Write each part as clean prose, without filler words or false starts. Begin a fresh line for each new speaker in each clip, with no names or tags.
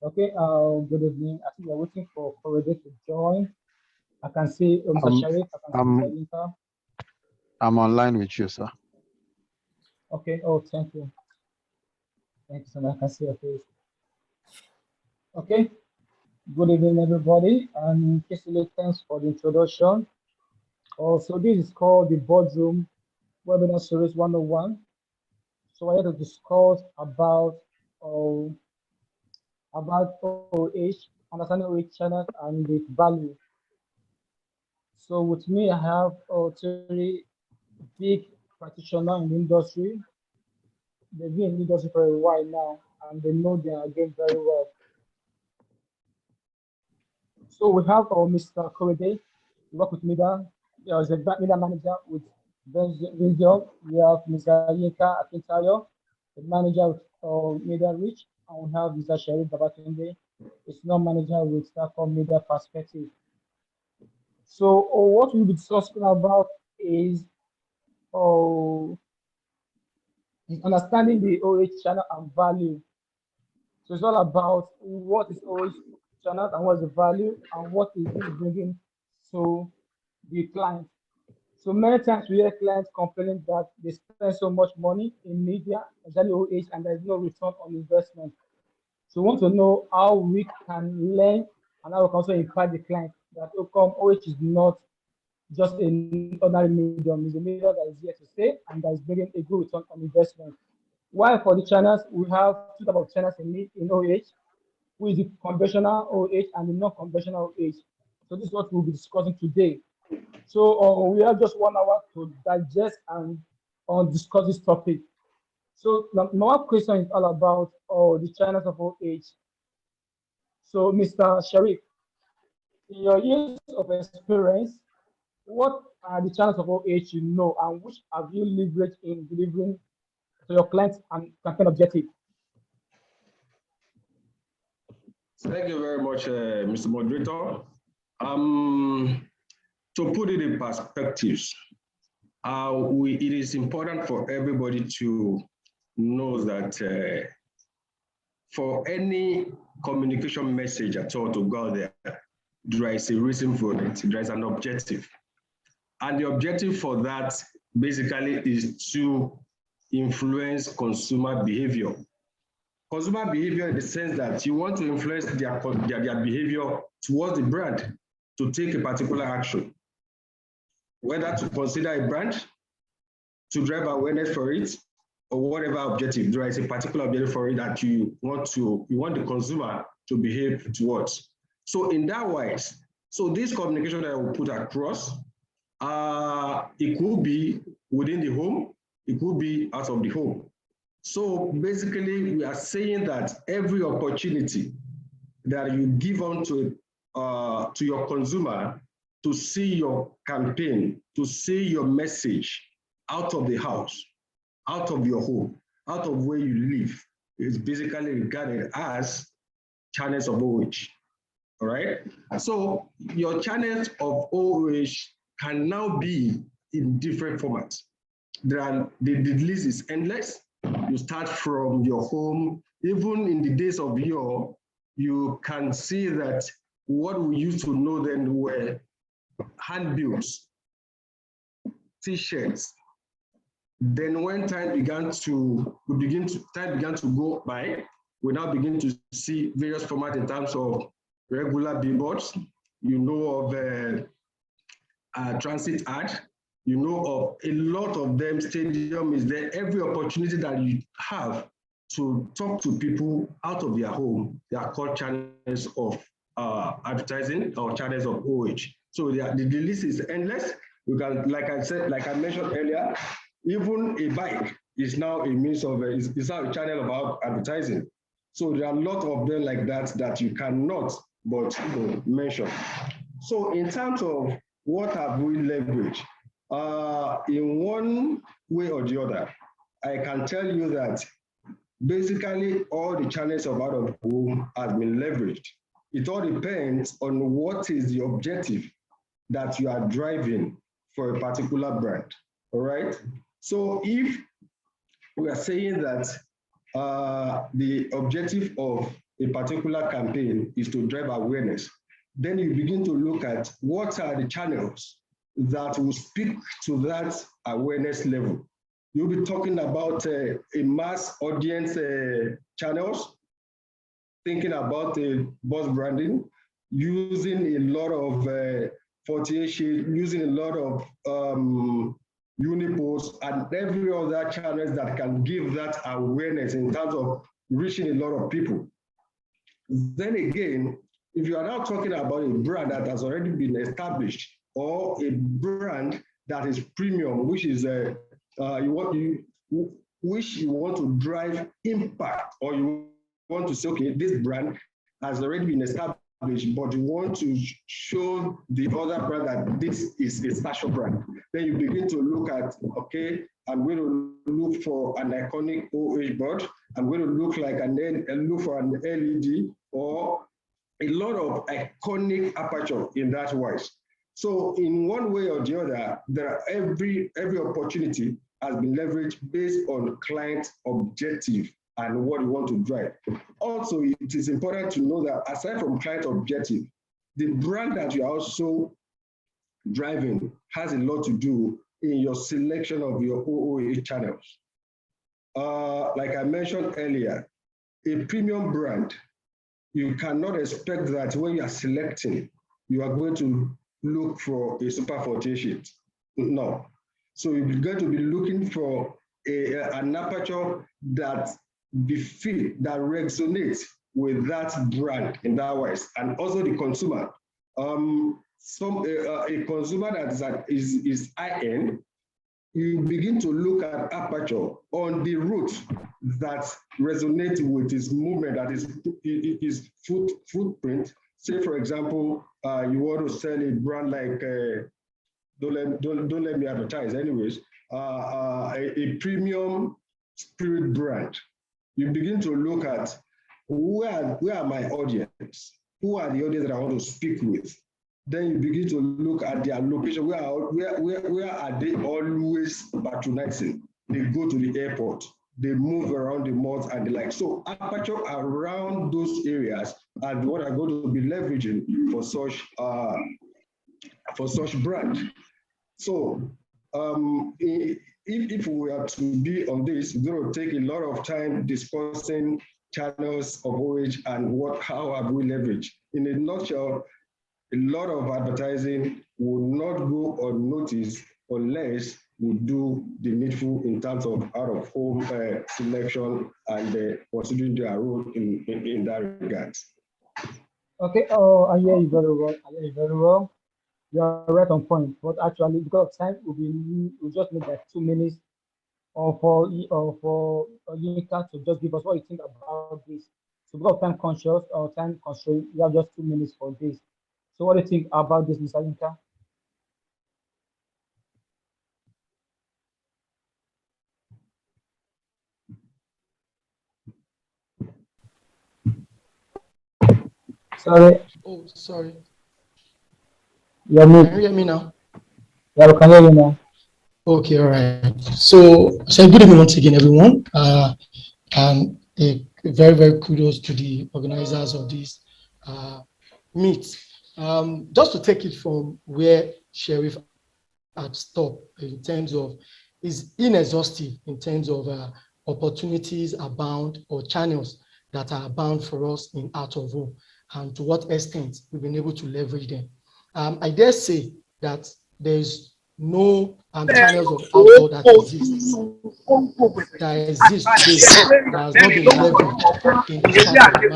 Okay, good evening. I think we're waiting for Korede to join. I can see Mr. Sharif, I can see Mr. Yinka.
I'm online with you, sir.
Okay, oh, thank you. Thank you so much. I can see your face. Okay, good evening, everybody. And Kingsley, thanks for the introduction. So this is called the Boardroom Webinar Series 101. So I had to discuss about OH, understanding OH channels and its value. So with me, I have three big practitioners in the industry. They've been in the industry for a while now, and they know their game very well. So we have Mr. Korede, work with Media, as a Media manager with Vizeum. We have Mr. Yinka Akintayo, the manager with MediaReach, and we have Mr. Sharif Babatunde, the senior manager with Starcom Media Perspective. So what we'll be discussing about is understanding the OH channel and value. So it's all about what is OH channel and what is the value and what is this bringing to the client. So many times we hear clients complaining that they spend so much money in media, especially OH, and there's no return on investment. So we want to know how we can learn and how we can also impact the client that OH is not just an ordinary medium, it's a medium that is here to stay and that is bringing a good return on investment. While for the channels, we have two types of channels in OH, which is the conventional OH and the non-conventional OH. So this is what we'll be discussing today. So we have just 1 hour to digest and discuss this topic. So my question is all about the channels of OH. So Mr. Sharif, in your years of experience, what are the channels of OH you know and which have you leveraged in delivering to your clients and campaign objective?
Thank you very much, Mr. Moderator. To put it in perspectives, it is important for everybody to know that for any communication message at all to go there, there is a reason for it, there is an objective. And the objective for that basically is to influence consumer behavior. Consumer behavior in the sense that you want to influence their behavior towards the brand to take a particular action, whether to consider a brand, to drive awareness for it, or whatever objective. There is a particular objective for it that you want the consumer to behave towards. So in that wise, so this communication that I will put across, it could be within the home, it could be out of the home. So basically, we are saying that every opportunity that you give on to your consumer to see your campaign, to see your message out of the house, out of your home, out of where you live, is basically regarded as channels of OH. All right. So your channels of OH can now be in different formats. The list is endless. You start from your home. Even in the days of yore, you can see that what we used to know then were handbills, T-shirts. Then when time began to go by, we now begin to see various formats in terms of regular billboards. You know of transit ad. You know of a lot of them. Stadium is there. Every opportunity that you have to talk to people out of their home, they are called channels of advertising or channels of OH. So the list is endless. You can, like I mentioned earlier, even a bike is now a means of is now a channel of advertising. So there are a lot of them like that you cannot but mention. So in terms of what have we leveraged, in one way or the other, I can tell you that basically all the channels of out of home has been leveraged. It all depends on what is the objective that you are driving for a particular brand. All right. So if we are saying that the objective of a particular campaign is to drive awareness. Then you begin to look at what are the channels that will speak to that awareness level. You'll be talking about a mass audience channels, thinking about buzz branding, using a lot of 48 shades, using a lot of uniposts and every other channels that can give that awareness in terms of reaching a lot of people. Then again, if you are now talking about a brand that has already been established or a brand that is premium, which is which you want to drive impact, or you want to say, okay, this brand has already been established, but you want to show the other brand that this is a special brand. Then you begin to look at, okay, I'm going to look for an iconic OH board. I'm going to look for an LED or a lot of iconic aperture in that wise. So in one way or the other, every opportunity has been leveraged based on client objective and what you want to drive. Also, it is important to know that aside from client objective, the brand that you are also driving has a lot to do in your selection of your OOA channels. Like I mentioned earlier, a premium brand, you cannot expect that when you are selecting, you are going to look for a super 48 sheet. No. So you're going to be looking for an aperture that resonates with that brand in that ways, and also the consumer. A consumer that is high-end, you begin to look at aperture on the route that resonates with his movement, that is his footprint. Say, for example, you want to sell a brand like, don't let me advertise anyways, a premium spirit brand. You begin to look at where are my audience? Who are the audience that I want to speak with? Then you begin to look at their location. Where are they always patronizing? They go to the airport, they move around the malls and the like. So aperture around those areas and what are going to be leveraging for such brand. So if we are to be on this, it's going to take a lot of time discussing channels of OH and how have we leveraged. In a nutshell, a lot of advertising will not go unnoticed unless we do the needful in terms of out-of-home selection and considering their role in that regard.
Okay, I hear you very well. You are right on point. But actually, because of time, we'll just need like 2 minutes for Yinka to just give us what you think about this. So because of time conscious or time constraint, we have just 2 minutes for this. So what do you think about this, Mr. Yinka? Sorry.
Oh, sorry.
Yeah,
Can you hear me now?
Yeah, we can hear you now.
Okay, all right. So good evening once again, everyone. And a very, very kudos to the organizers of this meet. Just to take it from where Sheriff had stopped in terms of is inexhaustive in terms of opportunities abound or channels that are abound for us in out of home, and to what extent we've been able to leverage them. I dare say that there's no channels of outdoor that exist today that has not been leveraged in this part of the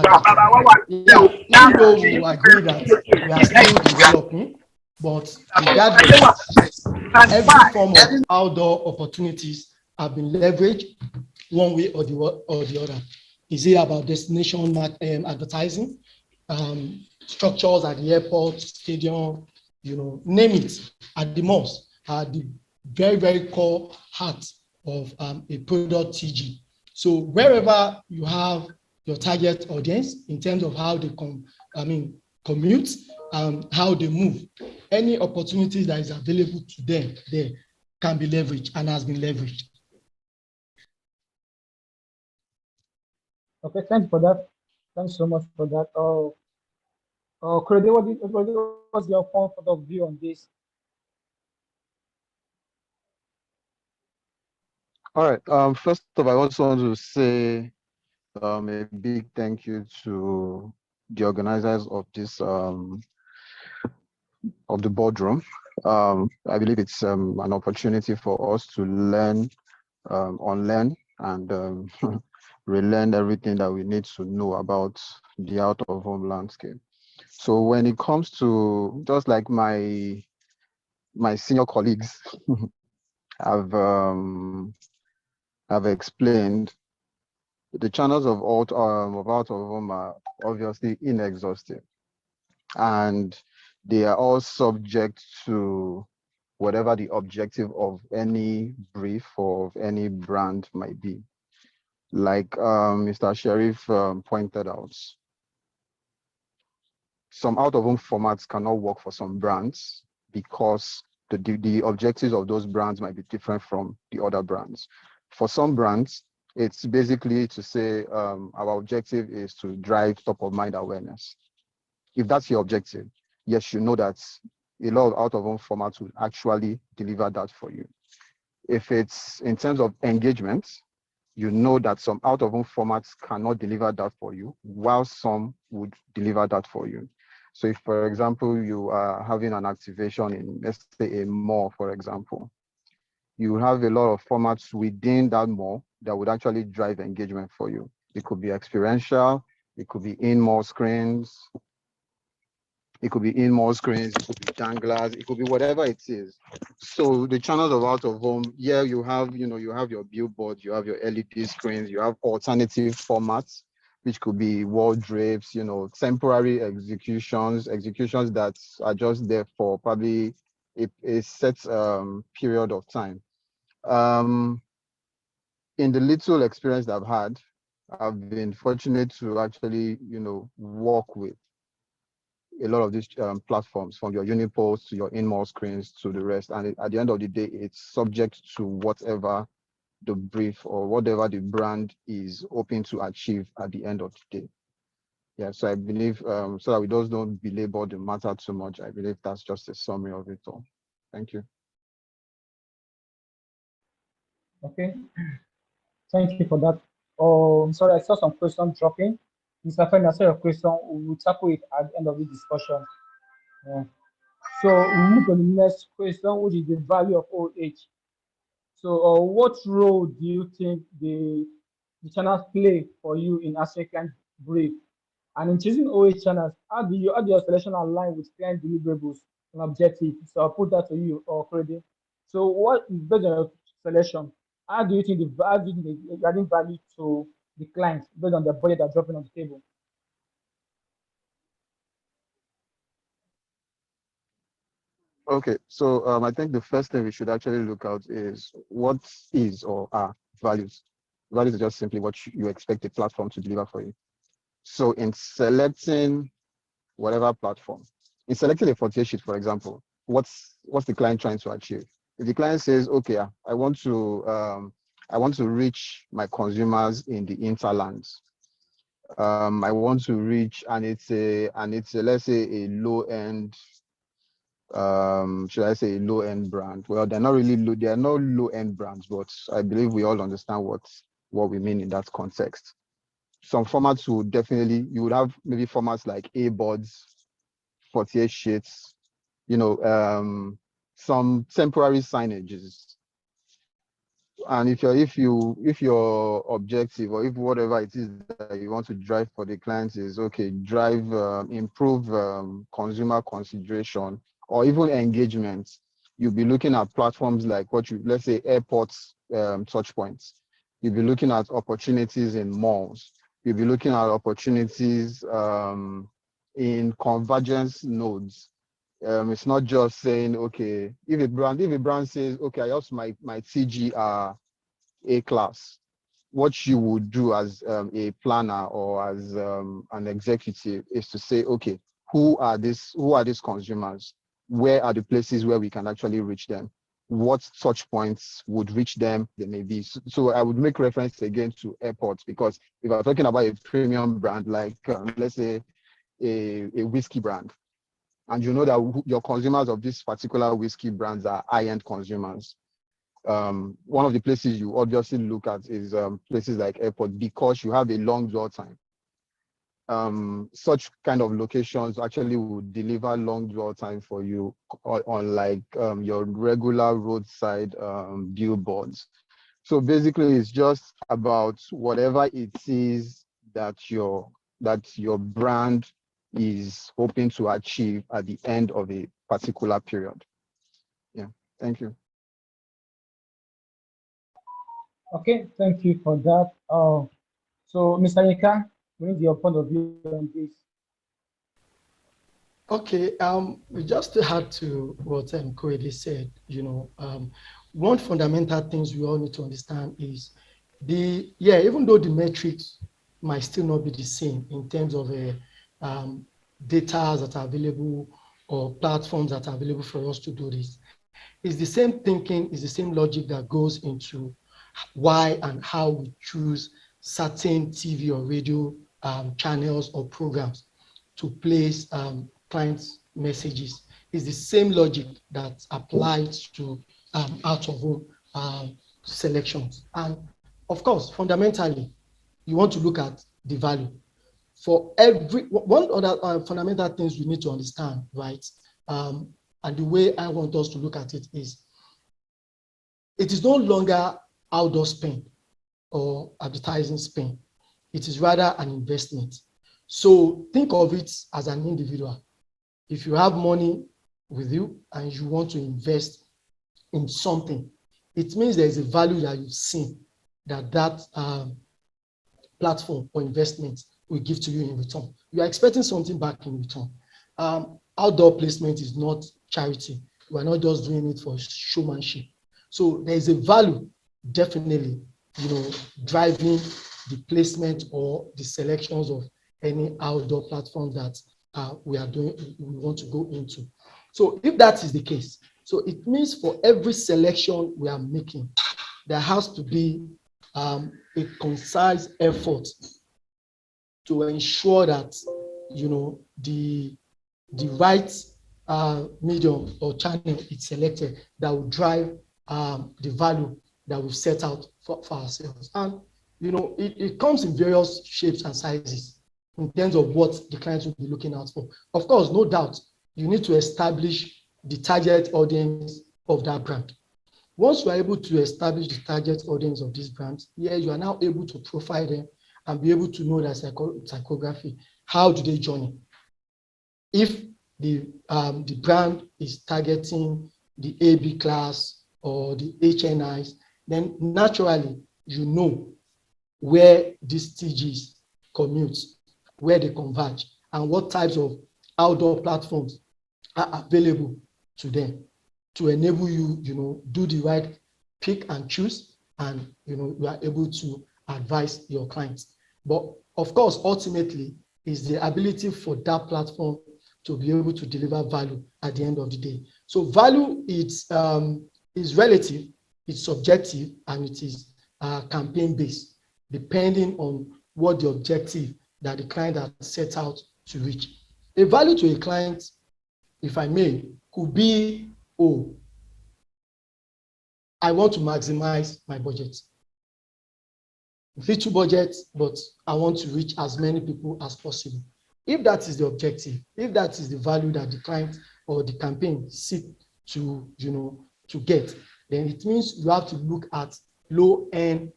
market. Yeah, even though we agree that we are still developing, but regardless, every form of outdoor opportunities have been leveraged one way or the other. Is it about destination advertising, structures at the airport, stadium, name it, at the malls, are the very, very core heart of a product TG. So wherever you have your target audience in terms of how they commute, how they move, any opportunities that is available to them there can be leveraged and has been leveraged.
Okay, thanks for that. Thanks so much for that. Korede, what's your point of view on this?
All right. First of all, I also want to say a big thank you to the organizers of this of the boardroom. I believe it's an opportunity for us to learn, unlearn, and relearn everything that we need to know about the out of home landscape. So when it comes to just like my senior colleagues have explained, the channels of out of home are obviously inexhaustive, and they are all subject to whatever the objective of any brief or of any brand might be. Like Mr. Sheriff pointed out, some out-of-home formats cannot work for some brands because the objectives of those brands might be different from the other brands. For some brands, it's basically to say our objective is to drive top-of-mind awareness. If that's your objective, yes, you know that a lot of out-of-home formats will actually deliver that for you. If it's in terms of engagement, you know that some out-of-home formats cannot deliver that for you, while some would deliver that for you. So if, for example, you are having an activation in, let's say, a mall, for example, you have a lot of formats within that mall that would actually drive engagement for you. It could be experiential, it could be in-mall screens, it could be in-mall screens, it could be danglers, it could be whatever it is. So the channels of out of home, yeah, you have your billboards, you have your LED screens, you have alternative formats, which could be wall drapes, temporary executions that are just there for probably a set period of time. In the little experience that I've had, I've been fortunate to actually, work with a lot of these platforms, from your uniposts to your in-mall screens to the rest. And at the end of the day, it's subject to whatever the brief or whatever the brand is hoping to achieve at the end of the day. Yeah, so I believe, so that we just don't belabor the matter too much, I believe that's just a summary of it all. Thank you.
Okay, thank you for that. I'm sorry, I saw some questions dropping. Mr. Fenn, I saw your question. We will tackle it at the end of the discussion. Yeah. So we move to the next question, which is the value of OH. So what role do you think the channels play for you in African brief? And in choosing OH channels, how do your selection align with client deliverables and objectives? So I'll put that to you or Korede. So what is based on your selection? How do you think you're adding value to the clients based on the budget that's dropping on the table?
Okay, so I think the first thing we should actually look at is what is or are values. Values are just simply what you expect a platform to deliver for you. So in selecting whatever platform, in selecting a 48 sheet, for example, what's the client trying to achieve? If the client says, okay, I want to reach my consumers in the interlands. I want to reach, and it's a let's say a low end, should I say a low end brand? Well, they're not really low, they are not low end brands, but I believe we all understand what we mean in that context. Some formats would definitely, you would have maybe formats like A-boards, 48 sheets, some temporary signages. And if your objective, or if whatever it is that you want to drive for the clients is, okay, improve consumer consideration or even engagement, you'll be looking at platforms like let's say airports, touch points. You'll be looking at opportunities in malls. You'll be looking at opportunities in convergence nodes. It's not just saying, okay, if a brand says, okay, I also my TG are A class, what you would do as a planner or as an executive is to say, okay, who are these consumers? Where are the places where we can actually reach them? what touch points would reach them, there may be. So I would make reference again to airports, because if I'm talking about a premium brand, like let's say a whiskey brand, and you know that your consumers of this particular whiskey brands are high-end consumers, one of the places you obviously look at is places like airport, because you have a long dwell time. Such kind of locations actually would deliver long dwell time for you on like your regular roadside billboards. So basically, it's just about whatever it is that your brand is hoping to achieve at the end of a particular period. Yeah, thank you.
Okay, thank you for that. So Mr. Yinka, we need your point of view on this.
Okay, we just add to what Korede said. One fundamental things we all need to understand is even though the metrics might still not be the same in terms of data that are available or platforms that are available for us to do this, it's the same thinking, it's the same logic that goes into why and how we choose certain TV or radio channels or programs to place clients' messages. Is the same logic that applies to out-of-home selections. And of course, fundamentally, you want to look at the value. For one other fundamental things we need to understand, right? And the way I want us to look at it is no longer outdoor spend or advertising spend. It is rather an investment. So think of it as an individual. If you have money with you and you want to invest in something, it means there is a value that you've seen that platform or investment will give to you in return. You are expecting something back in return. Outdoor placement is not charity. We are not just doing it for showmanship. So there is a value definitely, driving the placement or the selections of any outdoor platform that we want to go into. So if that is the case, so it means for every selection we are making, there has to be a concise effort to ensure that the right medium or channel is selected that will drive the value that we've set out for ourselves. And it comes in various shapes and sizes in terms of what the clients will be looking out for. Of course, no doubt, you need to establish the target audience of that brand. Once you are able to establish the target audience of these brands, you are now able to profile them and be able to know their psychography. How do they journey? If the brand is targeting the AB class or the HNIs, then naturally you know where these TGs commute, where they converge, and what types of outdoor platforms are available to them to enable you, do the right pick and choose, and you are able to advise your clients. But of course, ultimately, is the ability for that platform to be able to deliver value at the end of the day. So value is relative, it's subjective, and it is campaign-based, depending on what the objective that the client has set out to reach. A value to a client, if I may, could be, I want to maximize my budget. Little budget, but I want to reach as many people as possible. If that is the objective, if that is the value that the client or the campaign seek to, to get, then it means you have to look at low-end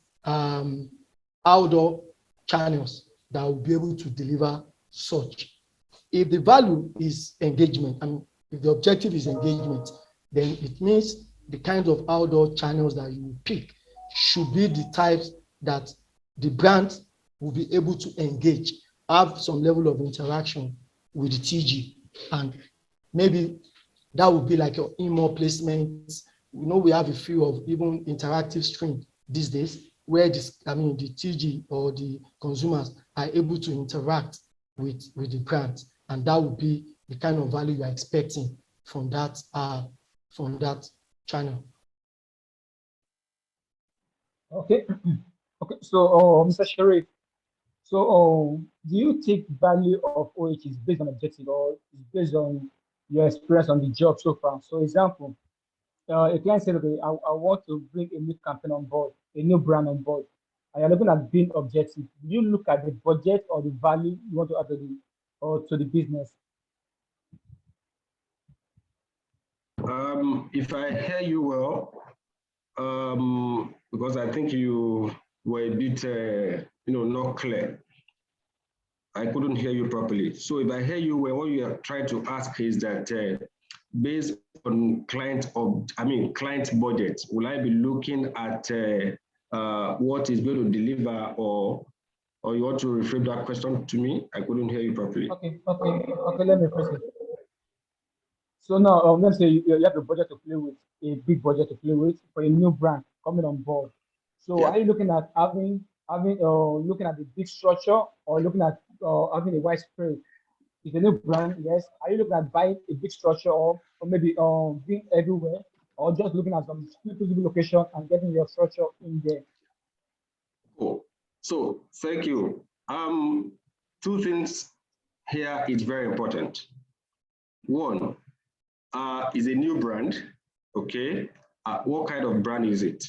outdoor channels that will be able to deliver such. If the value is engagement, and if the objective is engagement, then it means the kinds of outdoor channels that you pick should be the types that the brand will be able to engage, have some level of interaction with the TG. And maybe that would be like your email placements. We have a few of even interactive streams these days where the TG or the consumers are able to interact with the brand. And that would be the kind of value you're expecting from that channel.
Okay. Okay. So, Mr. Sharif, so, do you think value of OH is based on objective or is based on your experience on the job so far? So, example, a client said, okay, I want to bring a new campaign on board, a new brand on board. And you're looking at being objective. Do you look at the budget or the value you want to add to the or to the business?
If I hear you well, because I think you were a bit, not clear. I couldn't hear you properly. So if I hear you well, what you are trying to ask is that based on client budget, will I be looking at what is going to deliver, or you want to reframe that question to me? I couldn't hear you properly.
Okay. Let me phrase it. So now, let's say you have a budget to play with, a big budget to play with for a new brand coming on board. So
Yeah.
are you looking at looking at the big structure or looking at having a widespread? It's a new brand, yes. Are you looking at buying a big structure or maybe being everywhere, or just looking at some specific location and getting your structure in there?
Cool. So thank you. Two things here is very important. One, is a new brand, okay? What kind of brand is it?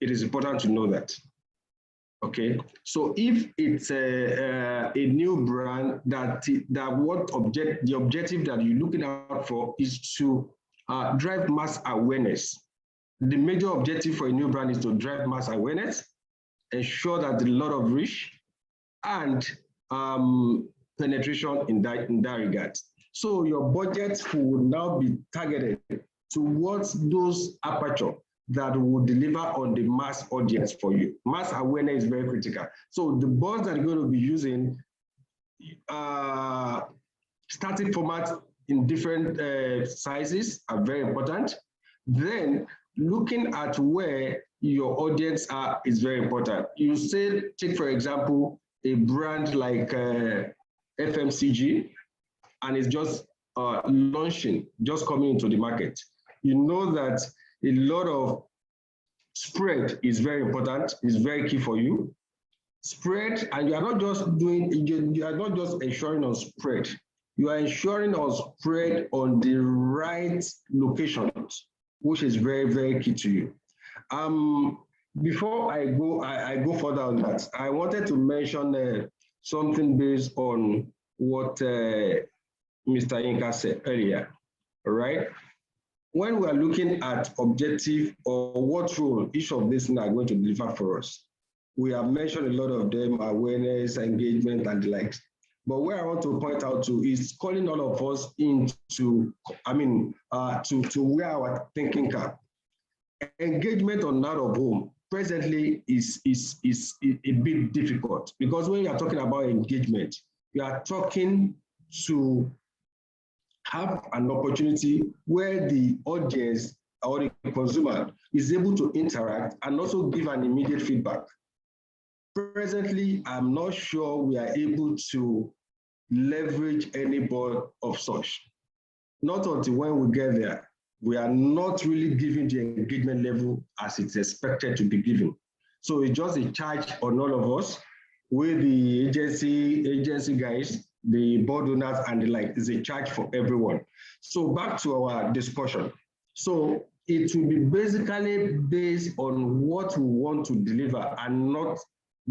It is important to know that. Okay, so if it's a new brand the objective that you're looking out for is to drive mass awareness. The major objective for a new brand is to drive mass awareness, ensure that a lot of reach and penetration in that regard. So your budget will now be targeted towards those aperture that will deliver on the mass audience for you. Mass awareness is very critical. So the boards that are going to be using static formats in different sizes are very important. Then looking at where your audience are is very important. You say, take for example, a brand like FMCG, and it's just launching, just coming into the market. You know that a lot of spread is very important, is very key for you. Spread, and you are not just ensuring on spread, you are ensuring on spread on the right locations, which is very, very key to you. Before I go further on that, I wanted to mention something based on what Mr. Yinka said earlier, all right? When we are looking at objective or what role each of these are going to deliver for us, we have mentioned a lot of them, awareness, engagement, and the likes. But where I want to point out to is calling all of us into, to where our thinking cap. Engagement on out of home presently is a bit difficult, because when you are talking about engagement, you are talking to have an opportunity where the audience or the consumer is able to interact and also give an immediate feedback. Presently, I'm not sure we are able to leverage any board of such. Not until when we get there, we are not really giving the engagement level as it's expected to be given. So it's just a charge on all of us, with the agency guys, the board owners, and the like. Is a charge for everyone. So back to our discussion. So it will be basically based on what we want to deliver and not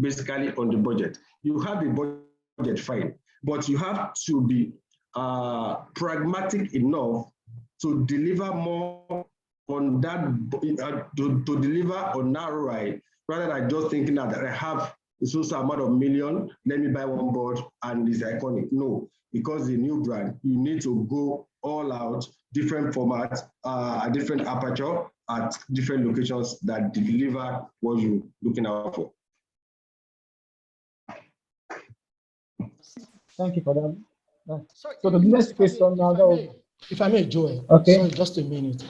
basically on the budget. You have a budget, fine, but you have to be pragmatic enough to deliver more on that, to deliver on that right, rather than just thinking that I have a social amount of million, let me buy one board and it's iconic. No, because the new brand, you need to go all out, different formats, different aperture at different locations that deliver what you're looking out for.
Thank you for that.
Sorry,
So the next question now,
if I may, Joel.
Okay.
Sorry, just a minute.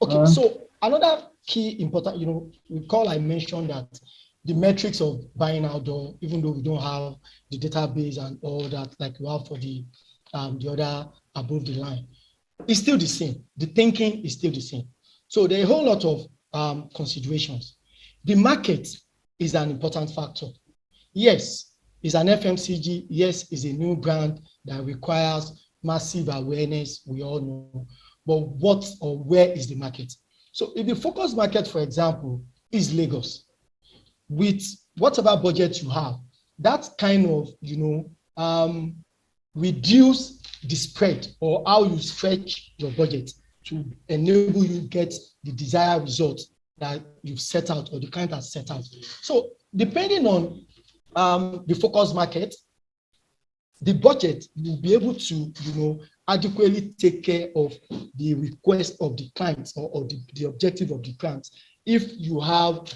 Okay, so another key important, recall I mentioned that the metrics of buying outdoor, even though we don't have the database and all that like we have for the other above the line, it's still the same. The thinking is still the same. So there are a whole lot of considerations. The market is an important factor. Yes, it's an FMCG. Yes, it's a new brand that requires massive awareness. We all know. But what or where is the market? So if the focus market, for example, is Lagos, with whatever budget you have, that kind of, reduce the spread or how you stretch your budget to enable you get the desired result that you've set out or the client has set out. So depending on the focus market, the budget will be able to, adequately take care of the request of the clients or the objective of the clients. If you have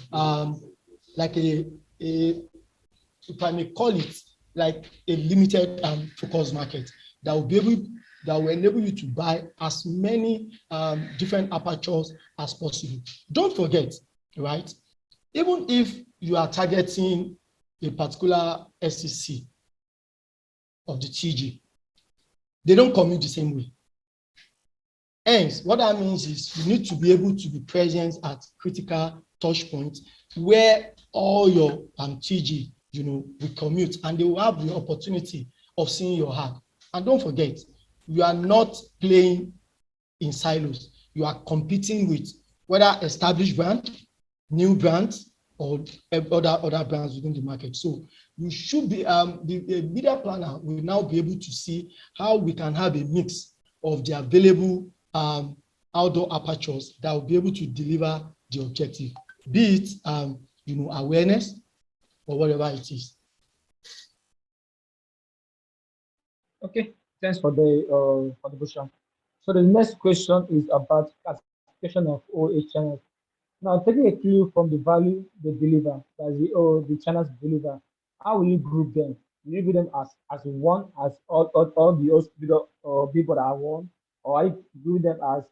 like a, if I may call it, like a limited focus market that will enable you to buy as many different apertures as possible. Don't forget, right? Even if you are targeting a particular SEC of the TG, they don't commute the same way. Hence, what that means is you need to be able to be present at critical touch points where all your TG, will commute, and they will have the opportunity of seeing your hack. And don't forget, you are not playing in silos. You are competing with whether established brand, new brands, or other brands within the market. So you should be, the media planner will now be able to see how we can have a mix of the available outdoor apertures that will be able to deliver the objective, be it awareness or whatever it is.
Okay, thanks for the contribution. So the next question is about classification of OA channels. Now, taking a clue from the value they deliver, that's the channels deliver, how will you group them? Will you group them as one, as all the people that are one, or are you group them as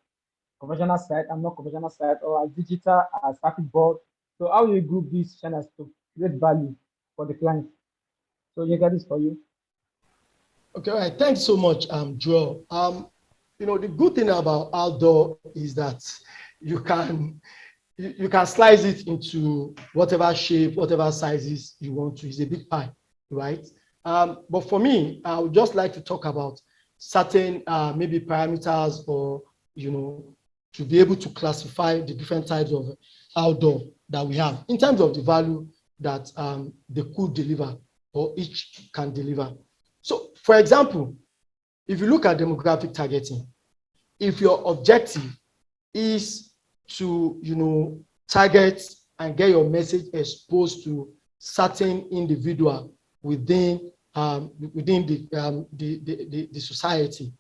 conventional site and not conventional site, or as digital, as circuit board? So how will you group these channels to create value for the client? So you get this for you.
Okay, all right. Thanks so much, Joel. The good thing about outdoor is that you can slice it into whatever shape, whatever sizes you want to. It's a big pie, right? But for me, I would just like to talk about certain maybe parameters or, to be able to classify the different types of outdoor that we have in terms of the value that they could deliver or each can deliver. So, for example, if you look at demographic targeting, if your objective is to, target and get your message exposed to certain individual within the society,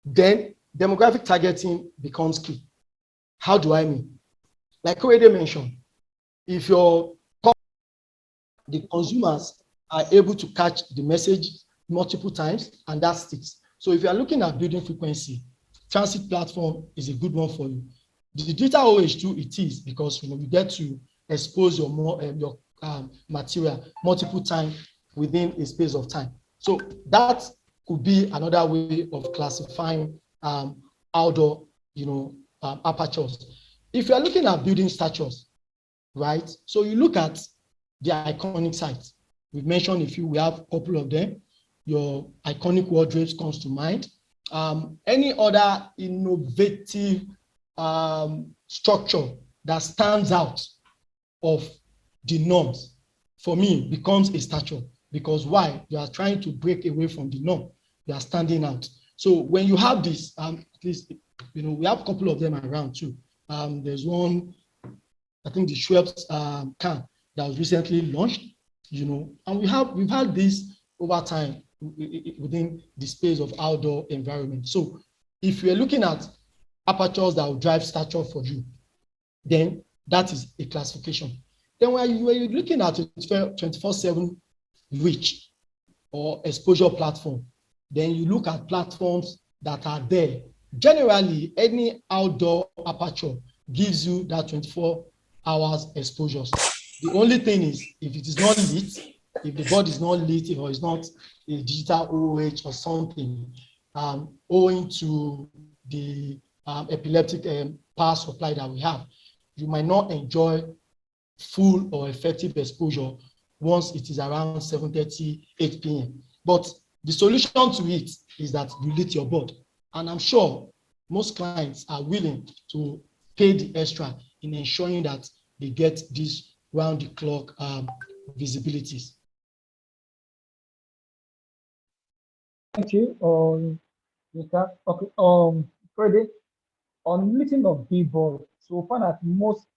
then demographic targeting becomes key. How do I mean? Like Korede mentioned, if the consumers are able to catch the message multiple times, and that sticks. So if you are looking at building frequency, transit platform is a good one for you. The digital OH2, it is, because you get to expose your material multiple times within a space of time. So that could be another way of classifying outdoor, apertures. If you are looking at building statures, right? So you look at the iconic sites. We've mentioned a few. We have a couple of them. Your iconic wardrobes comes to mind. Any other innovative structure that stands out of the norms, for me, becomes a stature. Because why? You are trying to break away from the norm. You are standing out. So when you have this, at least, we have a couple of them around too. There's one, I think the Schweppes can that was recently launched, and we've had this over time within the space of outdoor environment. So if you're looking at apertures that will drive stature for you, then that is a classification. Then when you're looking at a 24/7 reach or exposure platform, then you look at platforms that are there. Generally, any outdoor aperture gives you that 24 hours exposures. The only thing is, if it is not lit, if the board is not lit, or it's not a digital OOH or something, owing to the epileptic power supply that we have, you might not enjoy full or effective exposure once it is around 7:30, 8 p.m. But the solution to it is that you lit your board. And I'm sure most clients are willing to pay the extra in ensuring that they get these round-the-clock visibilities.
Thank you, Yinka. Okay, Korede, on listing of billboard, so we find that most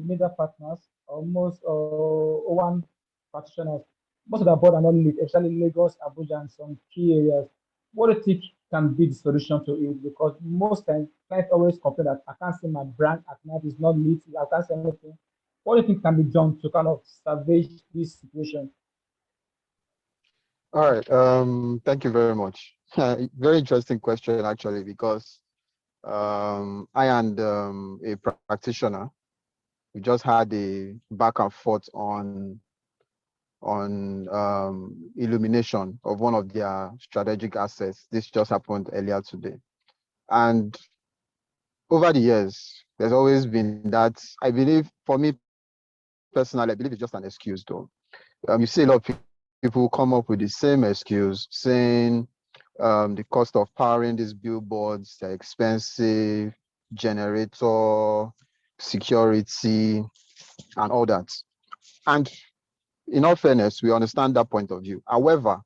media partners or most O1 practitioners, most of the board are not lit, especially Lagos, Abuja, and some key areas. What do you think can be the solution to it? Because most times clients always complain that I can't see my brand at night, it's not lit, I can't see anything. What do you think can be done to kind of salvage this situation?
All right. Thank you very much. Very interesting question, actually, because I and a practitioner, we just had a back and forth on illumination of one of their strategic assets. This just happened earlier today. And over the years, there's always been that, I believe, for me personally, I believe it's just an excuse though. You see a lot of people come up with the same excuse saying the cost of powering these billboards, they're expensive, generator, security, and all that. And in all fairness, we understand that point of view. However,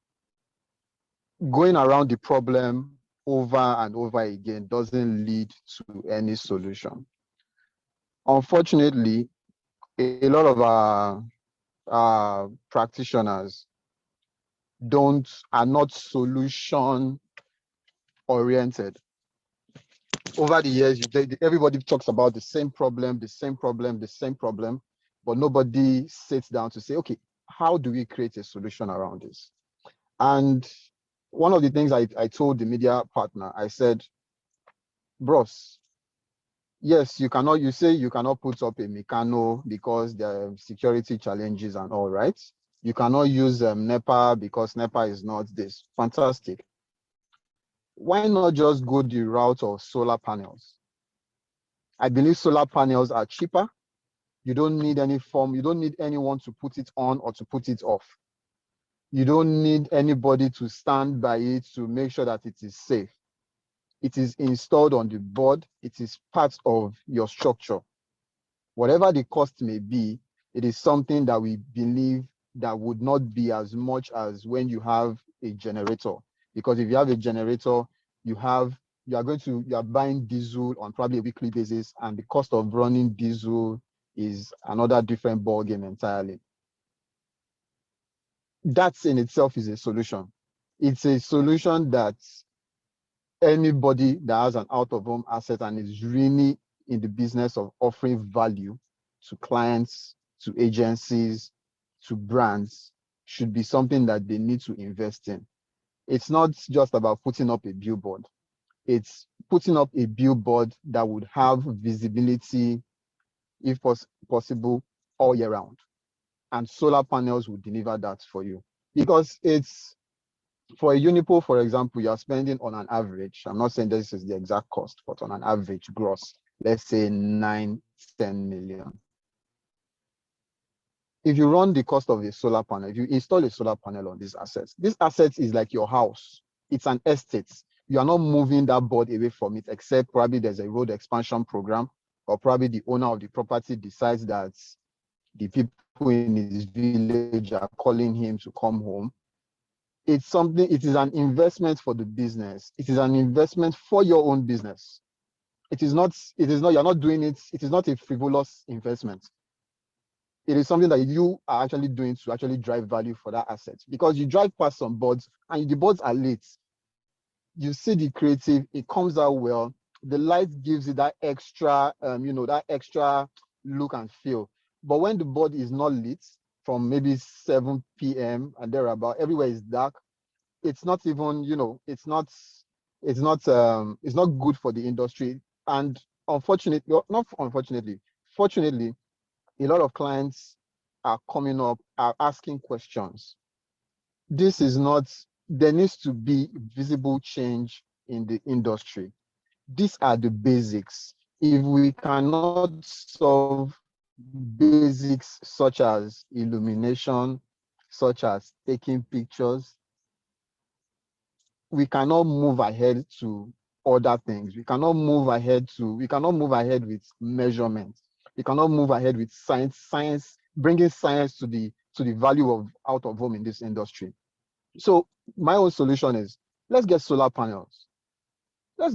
going around the problem over and over again doesn't lead to any solution. Unfortunately, a lot of our practitioners are not solution oriented. Over the years, everybody talks about the same problem, but nobody sits down to say, okay, how do we create a solution around this? And one of the things I told the media partner, I said, bros, yes, you say you cannot put up a Meccano because there are security challenges and all, right? You cannot use NEPA because NEPA is not this. Fantastic. Why not just go the route of solar panels? I believe solar panels are cheaper. You don't need you don't need anyone to put it on or to put it off. You don't need anybody to stand by it to make sure that it is safe. It is installed on the board. It is part of your structure. Whatever the cost may be, it is something that we believe that would not be as much as when you have a generator. Because if you have a generator, you are buying diesel on probably a weekly basis, and the cost of running diesel is another different ball game entirely. That in itself is a solution. It's a solution that anybody that has an out-of-home asset and is really in the business of offering value to clients, to agencies, to brands should be something that they need to invest in. It's not just about putting up a billboard. It's putting up a billboard that would have visibility, if possible, all year round. And solar panels will deliver that for you. Because it's, for a Unipo, for example, you're spending on an average, I'm not saying this is the exact cost, but on an average gross, let's say 9-10 million. If you run the cost of a solar panel, if you install a solar panel on this asset is like your house. It's an estate. You are not moving that board away from it, except probably there's a road expansion program, or probably the owner of the property decides that the people in his village are calling him to come home. It is an investment for the business. It is an investment for your own business. You're not doing it. It is not a frivolous investment. It is something that you are actually doing to actually drive value for that asset, because you drive past some boards and the boards are lit. You see the creative, it comes out well. The light gives it that extra, that extra look and feel. But when the board is not lit from maybe 7 p.m. and thereabout, everywhere is dark. It's not even, it's not good for the industry. And fortunately, a lot of clients are coming up, are asking questions. There needs to be visible change in the industry. These are the basics. If we cannot solve basics such as illumination, such as taking pictures, we cannot move ahead to other things. We cannot move ahead with measurements. We cannot move ahead with science, bringing science to the value of out of home in this industry. So my own solution is, let's get solar panels. Let's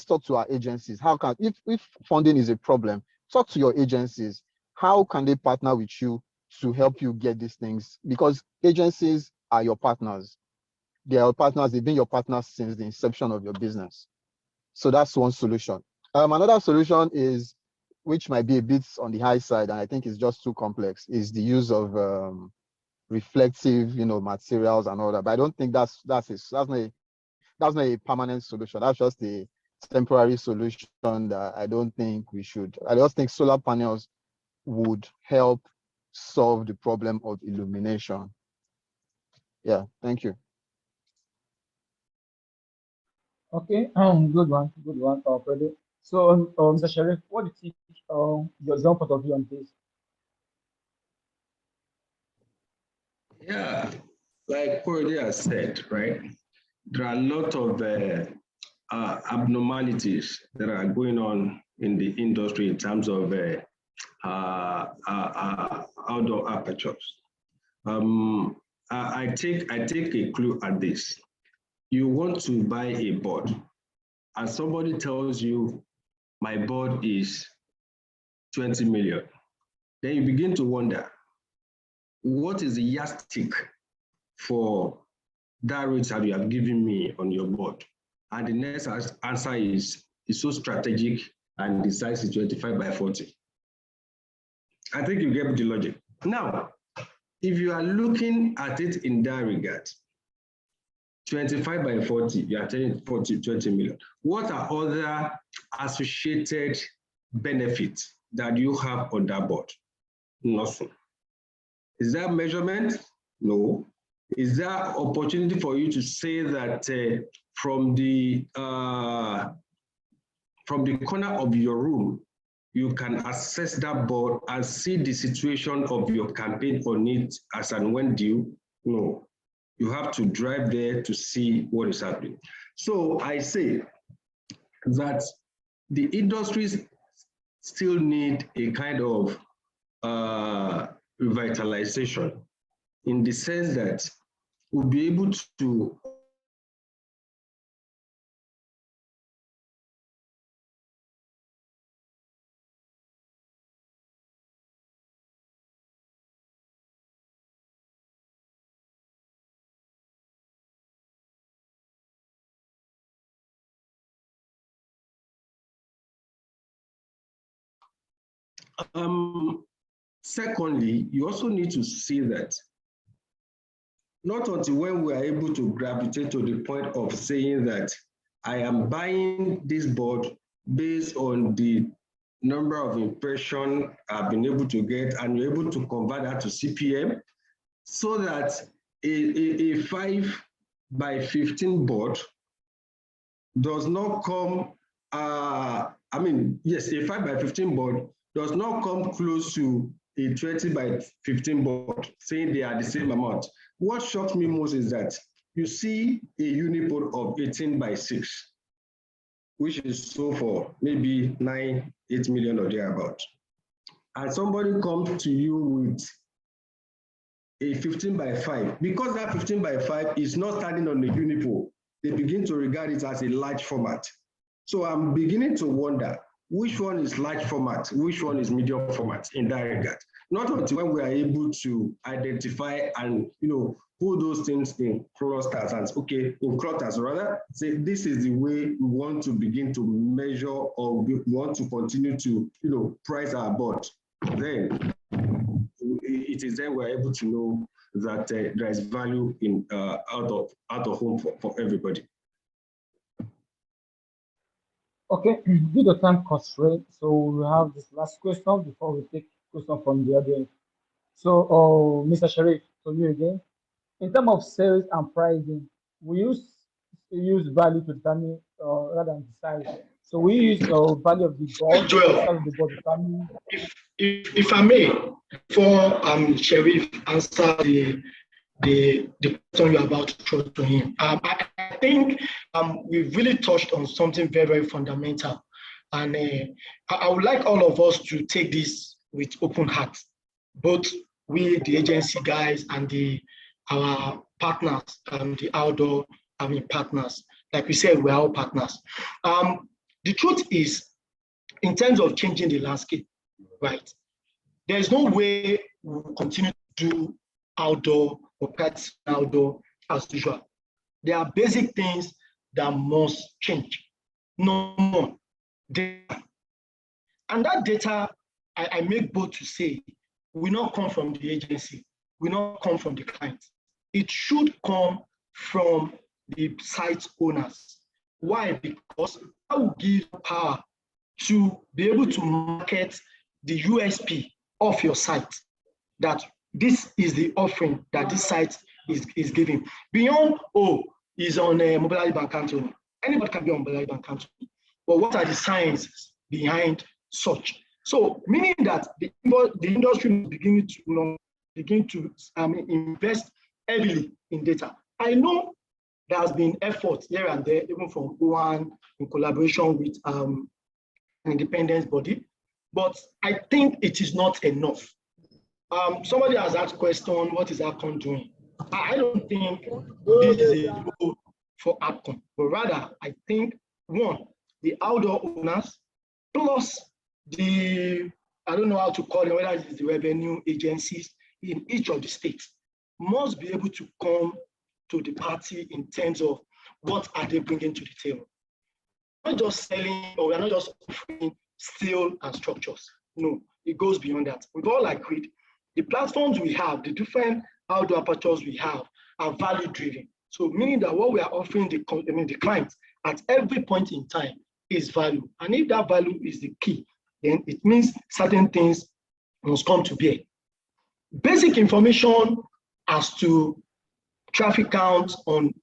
talk to our agencies. How can, if funding is a problem, talk to your agencies. How can they partner with you to help you get these things? Because agencies are your partners. They are your partners. They've been your partners since the inception of your business. So that's one solution. Another solution is, which might be a bit on the high side, and I think it's just too complex, is the use of reflective, materials and all that. But I don't think that's not a permanent solution. That's just a temporary solution that I don't think we should. I just think solar panels would help solve the problem of illumination. Yeah, thank you.
Okay, good one, Korede. So, Mr. Sheriff, what do you think, your point of view on this?
Yeah, like Korede has said, right? There are a lot of abnormalities that are going on in the industry in terms of outdoor apertures. I take a clue at this. You want to buy a board, and somebody tells you, my board is 20 million. Then you begin to wonder, what is the yardstick for that rate that you have given me on your board? And the next answer is so strategic, and the size is 25 by 40. I think you get the logic. Now, if you are looking at it in that regard, 25 by 40, you are telling 20 million. What are other associated benefits that you have on that board? Nothing. Is that measurement? No. Is there opportunity for you to say that from the corner of your room, you can access that board and see the situation of your campaign on it as and when due? No. You have to drive there to see what is happening. So I say that the industries still need a kind of revitalization, in the sense that we'll be able to secondly, you also need to see that not until when we are able to gravitate to the point of saying that I am buying this board based on the number of impressions I've been able to get, and you're able to convert that to CPM, so that a 5 by 15 board does not come, yes, a 5 by 15 board does not come close to a 20 by 15 board, saying they are the same amount. What shocks me most is that you see a unipod of 18 by 6, which is sold for maybe 8 million or thereabout. And somebody comes to you with a 15 by 5. Because that 15 by 5 is not standing on the unipod, they begin to regard it as a large format. So I'm beginning to wonder, which one is large format, which one is medium format in that regard? Not until when we are able to identify and put those things in clusters, and in clusters rather, say this is the way we want to begin to measure, or we want to continue to price our board. Then it is then we're able to know that there is value in out of home for everybody.
Okay, due to time constraint, so we have this last question before we take question from the audience. So, Mr. Sharif, to you again. In terms of sales and pricing, we use value to determine rather than the size. So we use value of the board, the size of the board determine.
if I may, before Sheriff answer the question you're about to throw to him, I think we've really touched on something very, very fundamental. And I would like all of us to take this with open hearts, both we, the agency guys, and our partners, the outdoor partners. Like we said, we're all partners. The truth is, in terms of changing the landscape, right, there's no way we'll continue to do outdoor or practice outdoor as usual. There are basic things that must change. No more data. And that data, I make bold to say, will not come from the agency, will not come from the client. It should come from the site owners. Why? Because that will give power to be able to market the USP of your site, that this is the offering that this site is giving. Beyond, is on Mobile Bank Antony. Anybody can be on Mobile Bank Antony. But what are the sciences behind such? So, meaning that the industry is begin to invest heavily in data. I know there has been effort here and there, even from OAN in collaboration with an independent body, but I think it is not enough. Somebody has asked question, what is APCON doing? I don't think this is a role for APCON, but rather I think, one, the outdoor owners plus the, I don't know how to call it, whether it's the revenue agencies in each of the states must be able to come to the party in terms of what are they bringing to the table. Not just selling, or we're not just offering steel and structures. No, it goes beyond that. We've all agreed the platforms we have, the different outdoor apertures we have are value driven. So meaning that what we are offering the clients at every point in time is value. And if that value is the key, then it means certain things must come to bear. Basic information as to traffic counts on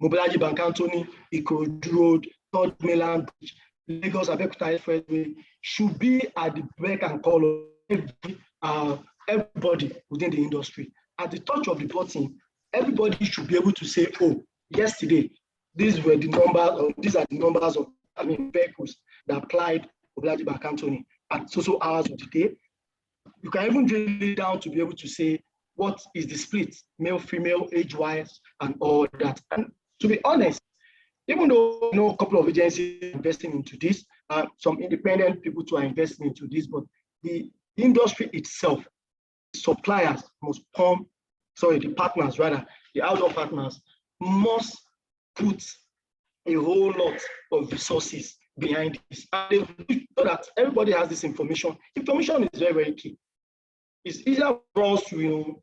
Mobile Bank Antony, Ikorodu Road, Third Mainland Bridge, Lagos Abeokuta Expressway should be at the beck and call of everybody within the industry. At the touch of the button, everybody should be able to say, oh, yesterday, these were the numbers, or these are the numbers of vehicles that applied Mobile Bank Antony at so hours of the day. You can even drill it down to be able to say what is the split, male, female, age-wise, and all that. And to be honest, even though a couple of agencies are investing into this, some independent people too are investing into this, but the industry itself, suppliers must the partners rather, the outdoor partners must put a whole lot of resources behind this. And so that everybody has this information. Information is very, very key. It's easier for us to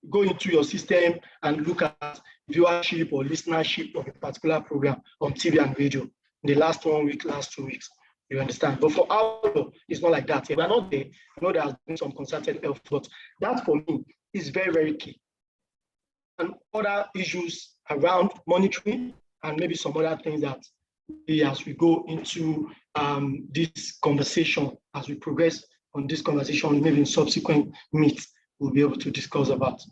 go into your system and look at viewership or listenership of a particular program on TV and radio in the last 1 week, last 2 weeks. You understand? But for outdoor, it's not like that. If we're not there, I know there has been some concerted effort. That for me is very, very key. And other issues around monitoring and maybe some other things that as we go into this conversation, as we progress on this conversation, maybe in subsequent meets, we'll be able to discuss about.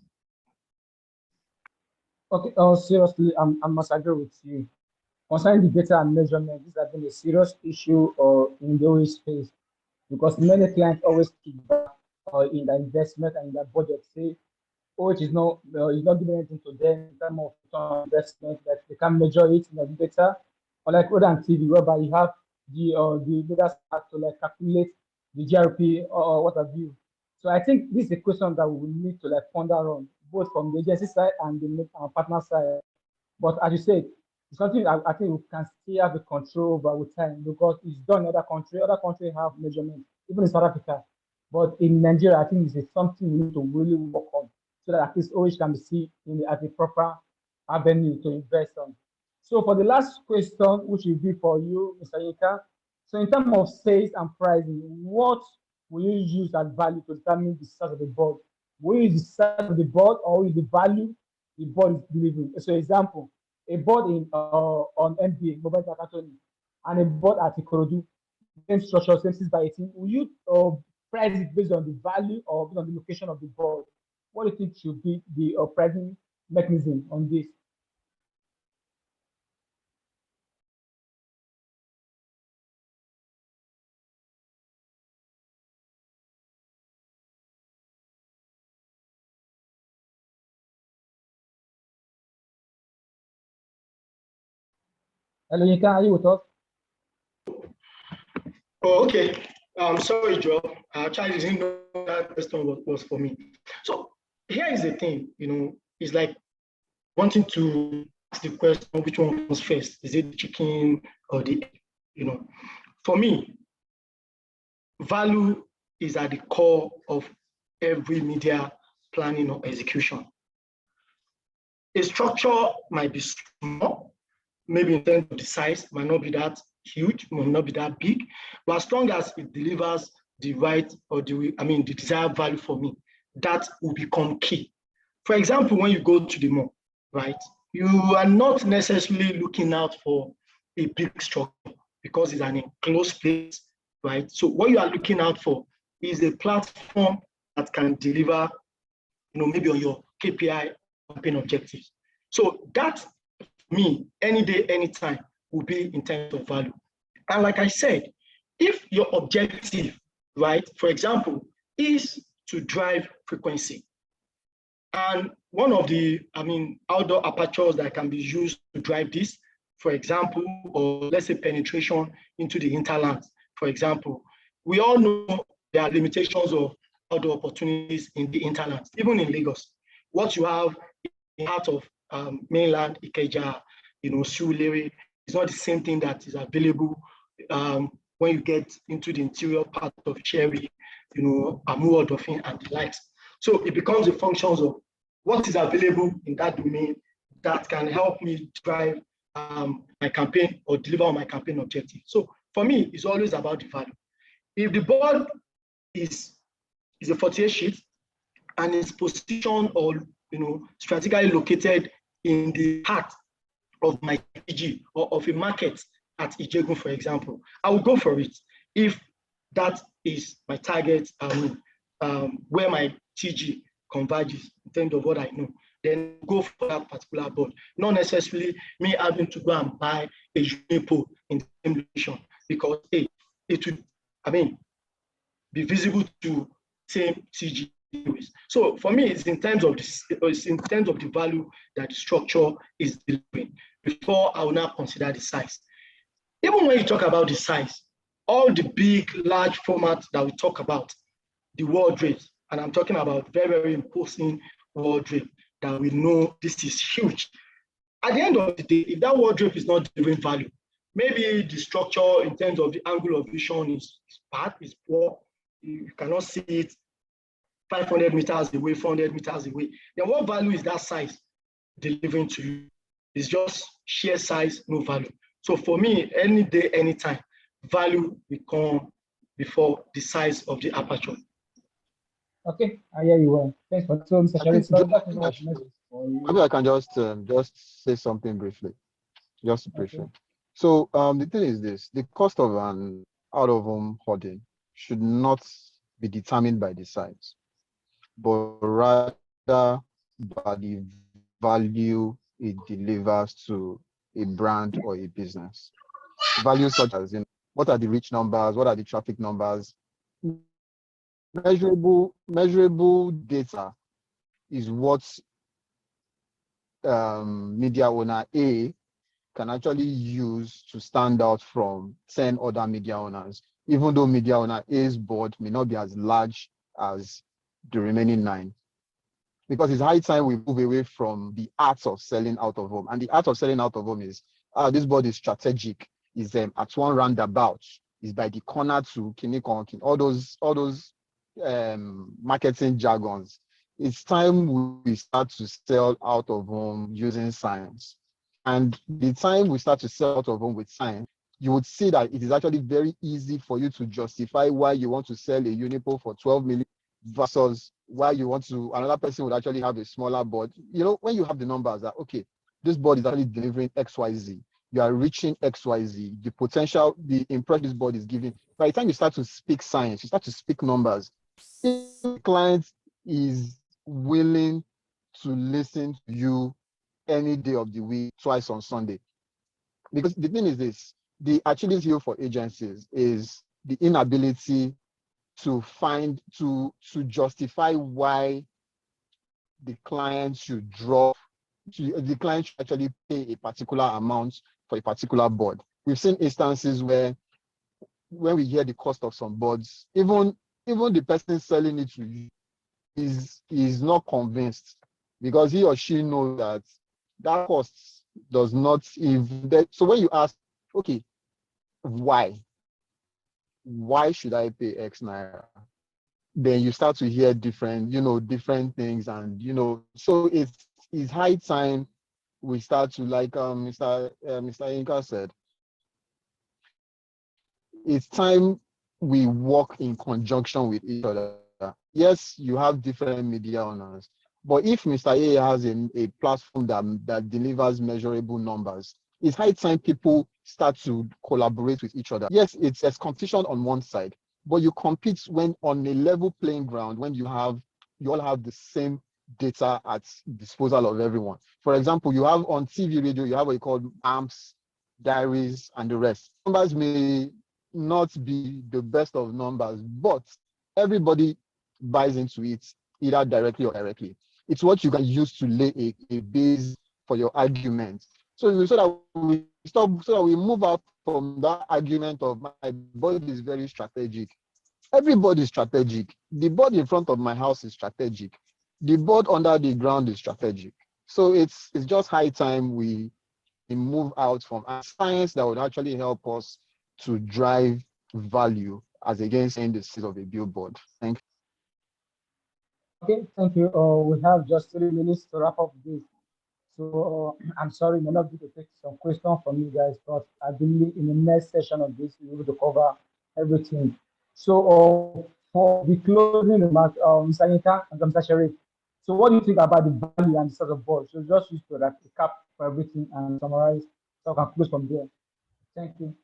Okay, seriously, I must agree with you. Concerning the data and measurement, this has been a serious issue in the OA space, because many clients always kick back in their investment and their budget, say, OH is not giving anything to them in terms of investment, that they can measure it in the data, or like other than TV, whereby you have the data to like calculate the GRP or what have you. So I think this is a question that we need to like ponder on, both from the agency side and the partner side. But as you said, it's something I think we can still have the control over with time, because it's done in other countries. Other countries have measurements, even in South Africa. But in Nigeria, I think it's something we need to really work on, so that at least OH can be seen as a proper avenue to invest on. So for the last question, which will be for you, Mr. Yinka. So in terms of sales and pricing, what will you use as value to determine the size of the board? Will you use the size of the board, or will you use the value the board is delivering? So example, a board on MBA, Mobile Bank Antony, and a board at Ikorodu, same structure, same 6x18. Will you price it based on the value or based on the location of the board? What do you think should be the pricing mechanism on this? Hello, Yinka, are you with us?
Oh, okay. Sorry, Joe. I actually didn't know that question was for me. So here is the thing, it's like wanting to ask the question, which one comes first? Is it the chicken or the egg? For me, value is at the core of every media planning or execution. A structure might be small, maybe in terms of the size, might not be that huge, might not be that big, but as long as it delivers the right or the desired value for me, that will become key. For example, when you go to the mall, right, you are not necessarily looking out for a big structure because it's an enclosed place, right? So what you are looking out for is a platform that can deliver, maybe on your KPI campaign objectives. So that, for me, any day, anytime, will be in terms of value. And like I said, if your objective, right, for example, is to drive frequency, and one of the, outdoor apertures that can be used to drive this, for example, or let's say penetration into the hinterlands, for example, we all know there are limitations of outdoor opportunities in the hinterlands, even in Lagos. What you have in part of mainland Ikeja, Surulere, is not the same thing that is available when you get into the interior part of Cherry, Amu Odofin and the likes. So it becomes a function of what is available in that domain that can help me drive my campaign or deliver on my campaign objective. So for me, it's always about the value. If the board is a 48 sheet and is positioned or strategically located in the heart of my TG or of a market at Ijegun, for example, I will go for it if that is my target, where my TG converges in terms of what I know. Then go for that particular board. Not necessarily me having to go and buy a Unipo in the same location because it would, be visible to same TG anyways. So for me, it's in terms of the value that the structure is delivering before I will now consider the size. Even when you talk about the size, all the big, large formats that we talk about, the wardrobes, and I'm talking about very, very imposing wardrobe that we know this is huge. At the end of the day, if that wardrobe is not delivering value, maybe the structure in terms of the angle of vision is bad, is poor, you cannot see it 500 meters away, 400 meters away, then what value is that size delivering to you? It's just sheer size, no value. So for me, any day, anytime, value will come before the size of the aperture.
Okay, I hear you well. Thanks for so, Mr. Sharif.
Maybe I can just say something briefly, just briefly.
Okay.
So the thing is this: the cost of an out-of-home hoarding should not be determined by the size, but rather by the value it delivers to a brand or a business. Values such as, what are the reach numbers, what are the traffic numbers. Measurable data is what media owner A can actually use to stand out from 10 other media owners, even though media owner A's board may not be as large as the remaining 9. Because it's high time we move away from the art of selling out of home. And the art of selling out of home is, this board is strategic, is at one roundabout, is by the corner to Kinikon, all those marketing jargons. It's time we start to sell out of home using science. And the time we start to sell out of home with science, you would see that it is actually very easy for you to justify why you want to sell a Unipo for 12 million versus why you want to, another person would actually have a smaller board. When you have the numbers that, okay, this board is actually delivering XYZ, you are reaching XYZ, the potential, the impression this board is giving. By the time you start to speak science, you start to speak numbers, if the client is willing to listen to you any day of the week, twice on Sunday. Because the thing is this, the Achilles heel for agencies is the inability to justify why the client should the client should actually pay a particular amount for a particular board. We've seen instances where when we hear the cost of some boards, even the person selling it to you is not convinced, because he or she knows that that cost does not even. So when you ask, okay, why should I pay X naira? Then you start to hear different things, and so it's high time we start to, like Mr. Yinka said, it's time we work in conjunction with each other. Yes, you have different media owners, but if Mr. A has a platform that delivers measurable numbers, it's high time people start to collaborate with each other. Yes, there's competition on one side, but you compete when on a level playing ground, when you all have the same data at disposal of everyone. For example, you have on TV, radio, you have what you call AMPs, diaries, and the rest. Numbers may not be the best of numbers, but everybody buys into it, either directly or directly. It's what you can use to lay a base for your argument. So that we move out from that argument of my board is very strategic. Everybody is strategic. The board in front of my house is strategic. The board under the ground is strategic. So it's just high time we move out from science that would actually help us to drive value as against indices of a billboard. Thank you.
Okay, thank you. We have just 3 minutes to wrap up this. So I'm sorry, we're not going to take some questions from you guys, but I believe in the next session of this, we'll be able to cover everything. So for the closing remark, Mr. Yinka and Mr. Sharif, so what do you think about the value and the sort of board? So just use to like recap for everything and summarize, so I can close from there. Thank you.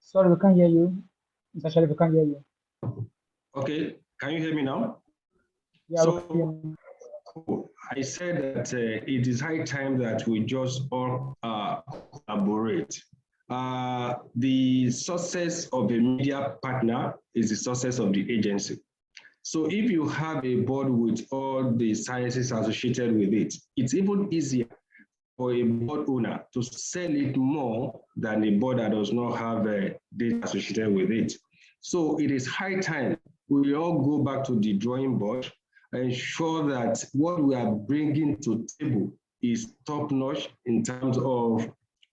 Sorry, we can't hear you. Mr. Sharif, we can't hear you.
Okay, can you hear me now?
Yeah,
so, cool. I said that it is high time that we just all collaborate. The success of a media partner is the success of the agency. So if you have a board with all the sciences associated with it, it's even easier for a board owner to sell it more than a board that does not have data associated with it. So it is high time we all go back to the drawing board and ensure that what we are bringing to the table is top-notch in terms of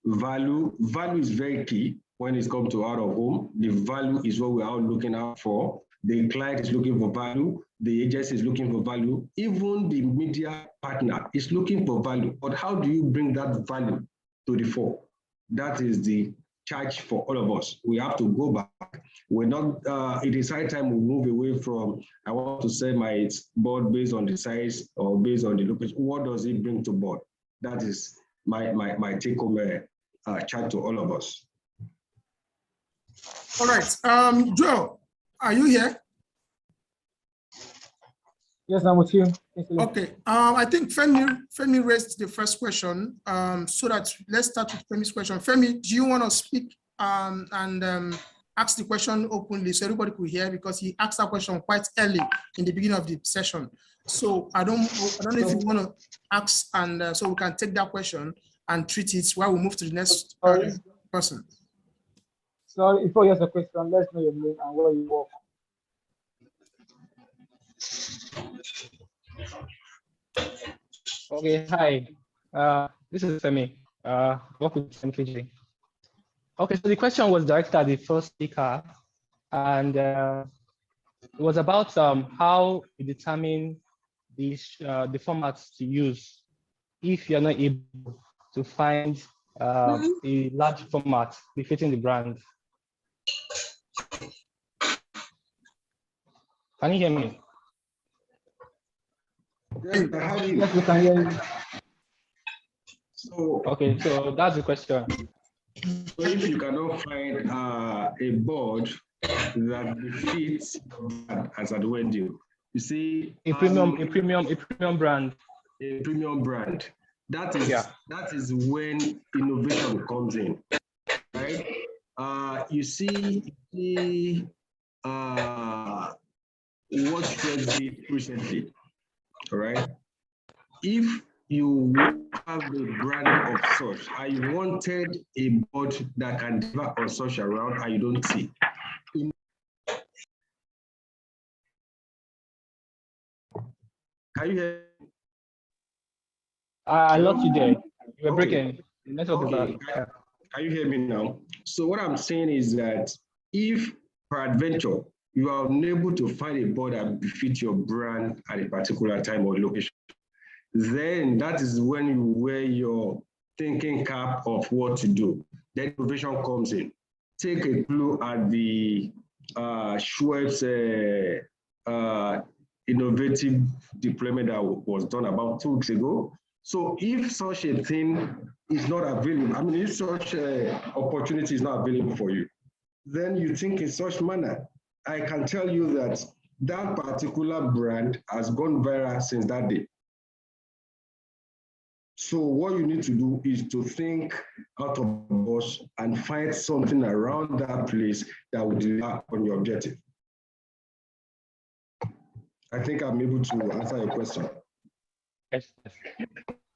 value. Value is very key when it comes to out of home. The value is what we're all looking out for. The client is looking for value. The agency is looking for value. Even the media partner is looking for value. But how do you bring that value to the fore? That is the charge for all of us. We have to go back. We're not, it is high time we move away from, I want to sell my board based on the size or based on the location. What does it bring to board? That is my take home charge to all of us.
All right, Joe, are you here?
Yes, I'm with you.
Okay, I think Femi raised the first question, so that let's start with Femi's question. Femi, do you want to speak and ask the question openly so everybody could hear, because he asked that question quite early in the beginning of the session. So I don't know if you want to ask, and so we can take that question and treat it while we move to the next person.
Sorry, before you ask the question, let's know your name and where you work.
Okay, hi. This is Femi. Work with MKG. Okay, so the question was directed at the first speaker, and it was about how you determine the formats to use if you're not able to find a large format befitting the brand. Can you hear me?
Yes, I have you.
Yes, we can hear you.
So,
Okay, so that's the question.
so if you cannot find a board that befits that as a wedding, you see,
A premium brand.
a premium brand. That is
Yeah.
that is when innovation comes in, right? You see, what Fred did recently, all right? If you have a brand of such, I wanted a board that can deliver on such around, and you don't see. Can you hear?
I lost you there. You were
Okay.
breaking. The network is
Okay.
bad.
Can you hear me now? So what I'm saying is that if peradventure you are unable to find a board that befits your brand at a particular time or location, then that is when you wear your thinking cap of what to do. Then innovation comes in. Take a clue at the Schweppes innovative deployment that was done about 2 weeks ago. So if such a thing is not available, I mean, if such opportunity is not available for you, then you think in such manner. I can tell you that that particular brand has gone viral since that day. So what you need to do is to think out of the box and find something around that place that will deliver on your objective. I think I'm able to answer your question.
Yes.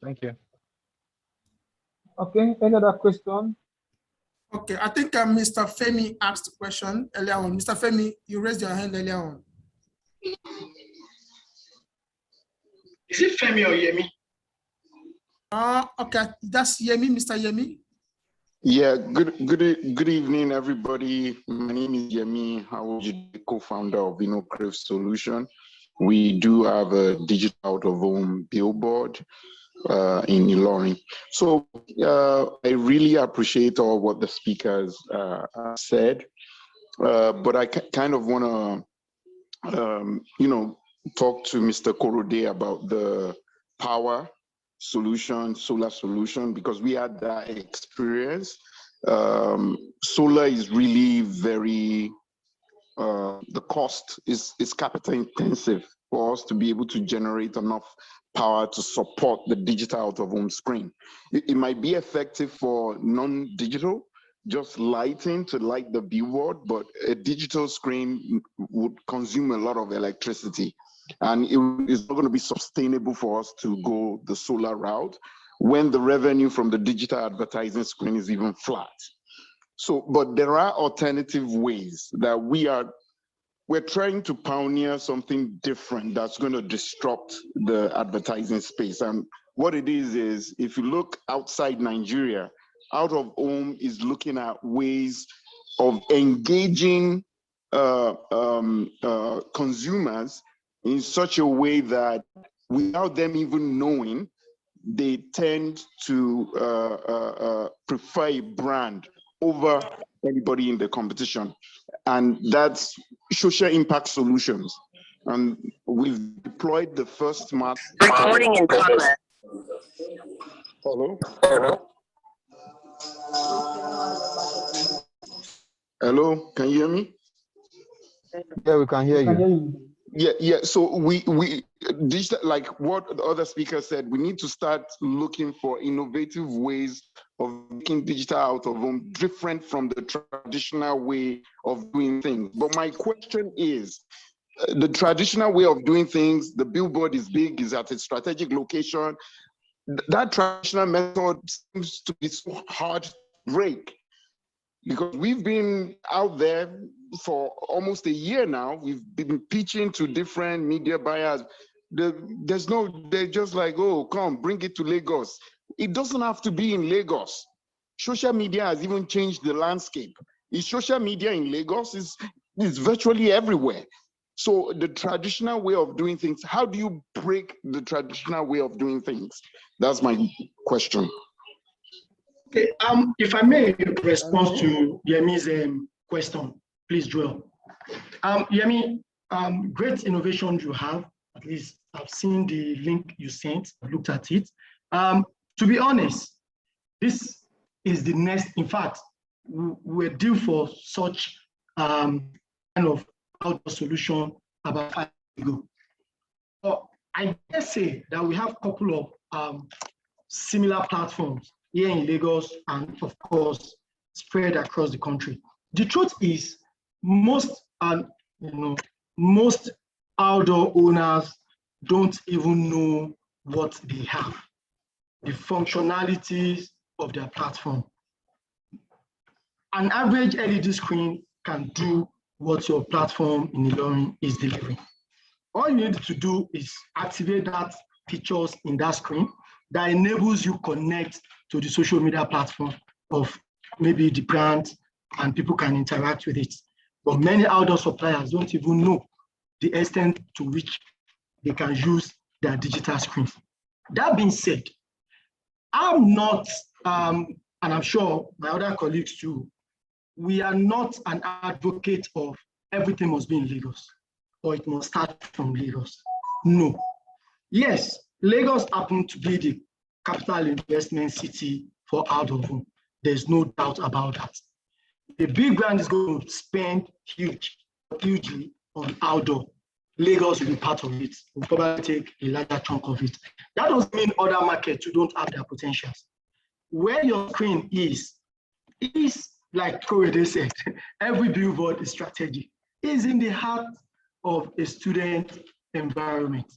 Thank you.
Okay, any other question?
Okay, I think Mr. Femi asked a question earlier on. Mr. Femi, you raised your hand earlier on.
Is it Femi or Yemi?
Okay, that's Yemi, Mr. Yemi.
Yeah, good evening, everybody. My name is Yemi Hawoji, co-founder of InnoCrave Solution. We do have a digital out-of-home billboard in Ilorin. So I really appreciate all what the speakers said, but I kind of want to, talk to Mr. Korede about the power solution, solar solution, because we had that experience. Solar is really very, the cost is capital intensive for us to be able to generate enough power to support the digital out-of-home screen. It might be effective for non-digital, just lighting to light the billboard, but a digital screen would consume a lot of electricity. And it is not going to be sustainable for us to go the solar route when the revenue from the digital advertising screen is even flat. So, but there are alternative ways that we're trying to pioneer something different that's going to disrupt the advertising space. And what it is if you look outside Nigeria, out of home is looking at ways of engaging consumers in such a way that without them even knowing, they tend to prefer a brand over anybody in the competition. And that's social impact solutions. And we've deployed the first smart.
Recording in progress.
Hello? Hello, can you hear me?
Yeah, we can hear
We can hear
you.
you.
Yeah. So we digital, like what the other speaker said, we need to start looking for innovative ways of making digital out of home different from the traditional way of doing things. But my question is, the traditional way of doing things, the billboard is big, is at a strategic location. That traditional method seems to be so hard to break, because we've been out there for almost a year now. We've been pitching to different media buyers. They're just like, oh, come, bring it to Lagos. It doesn't have to be in Lagos. Social media has even changed the landscape. Is social media in Lagos? Is virtually everywhere. So the traditional way of doing things, how do you break the traditional way of doing things? That's my question.
Okay, if I may respond to Yemi's question, please, Joel. Yemi, great innovation you have. At least I've seen the link you sent, I've looked at it. To be honest, this is the next, in fact, we're due for such kind of outdoor solution about 5 years ago. But I dare say that we have a couple of similar platforms here in Lagos and of course spread across the country. The truth is most outdoor owners don't even know what they have, the functionalities of their platform. An average LED screen can do what your platform in Ilorin is delivering. All you need to do is activate that features in that screen that enables you connect to the social media platform of maybe the brand, and people can interact with it. But many outdoor suppliers don't even know the extent to which they can use their digital screens. That being said, I'm not, and I'm sure my other colleagues too, we are not an advocate of everything must be in Lagos or it must start from Lagos. No. Yes, Lagos happened to be the capital investment city for outdoor home. There's no doubt about that. The big brand is going to spend hugely on outdoor. Lagos will be part of it. We'll probably take a larger chunk of it. That doesn't mean other markets who don't have their potentials. Where your screen is like Korede said, every billboard is strategy. Is in the heart of a student environment.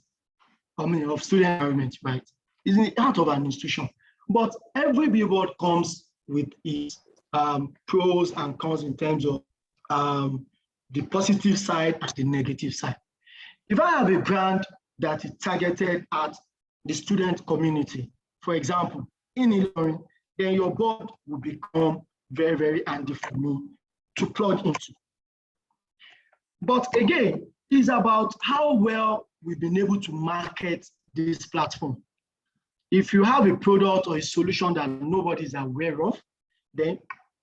Of student environment, right? Is in the heart of an institution. But every billboard comes with its pros and cons in terms of the positive side and the negative side. If I have a brand that is targeted at the student community, for example, in Ilorin, then your board will become very, very handy for me to plug into. But again, it's about how well we've been able to market this platform. If you have a product or a solution that nobody is aware of, then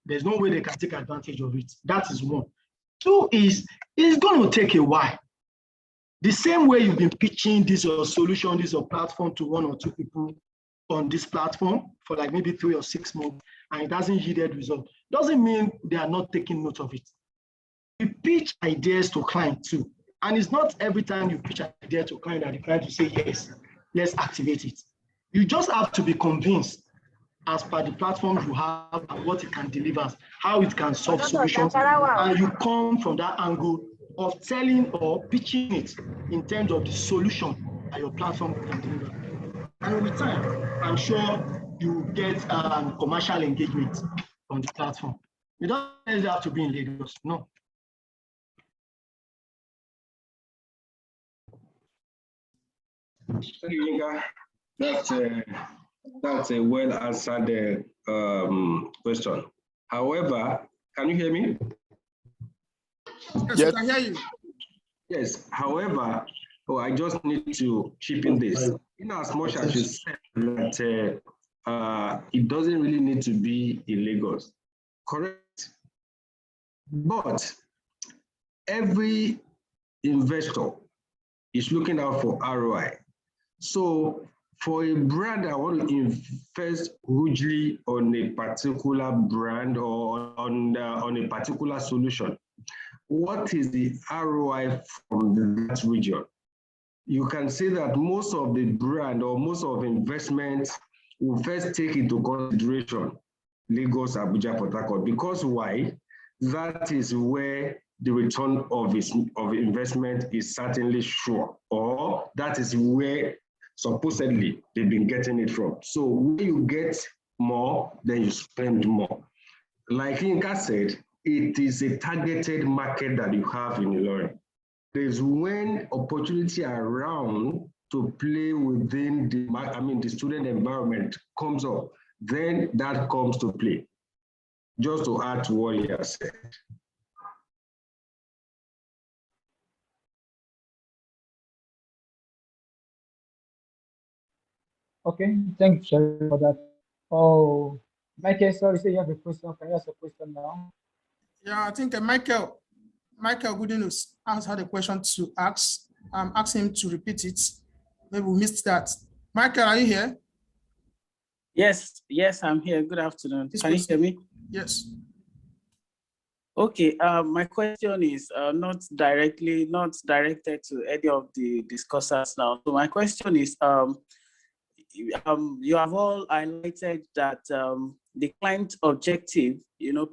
there's no way they can take advantage of it. That is one. Two is, it's going to take a while. The same way you've been pitching this or solution, this or platform to 1 or 2 people on this platform for like maybe 3 or 6 months, and it hasn't yielded result, doesn't mean they are not taking note of it. You pitch ideas to clients too. And it's not every time you pitch an idea to a client that the client will say, yes, let's activate it. You just have to be convinced as per the platform you have and what it can deliver, how it can solve solutions, and you come from that angle of telling or pitching it in terms of the solution that your platform can deliver. And with time, I'm sure you get commercial engagement on the platform. You don't necessarily have to be in Lagos, no.
Thank you, Yinka. That's a well answered question. However, can you hear me?
Yes, I can hear you.
Yes. However, I just need to chip in this. In as much as you said that it doesn't really need to be in Lagos, correct? But every investor is looking out for ROI. So for a brand that want to invest hugely on a particular brand or on a particular solution, what is the ROI from that region? You can say that most of the brand or most of investments will first take into consideration Lagos, Abuja, Port Harcourt. Because why? That is where the return of investment is certainly sure, or that is where supposedly they've been getting it from. So when you get more, then you spend more. Like Yinka said, it is a targeted market that you have in Ilorin. There's when opportunity around to play within the student environment comes up, then that comes to play. Just to add to what he has said.
Okay, thanks Sherry, for that. Oh, Michael, sorry, say you have a question. Can you ask a question now?
Yeah, I think Michael, Michael Goodinus had a question to ask. Ask him to repeat it. Maybe we missed that. Michael, are you here?
Yes, I'm here. Good afternoon. Can you hear me?
Yes.
Okay, my question is not directed to any of the discussants now. So my question is, you have all highlighted that the client objective,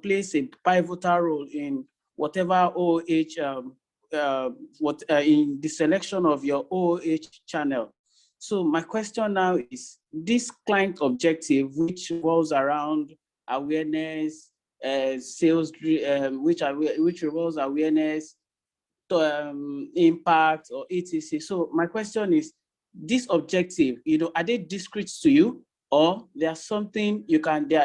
plays a pivotal role in whatever OOH, in the selection of your OOH channel. So my question now is, this client objective, which revolves around awareness, sales, which revolves awareness, impact, or etc. So my question is, this objective, are they discrete to you, or there's something you can, they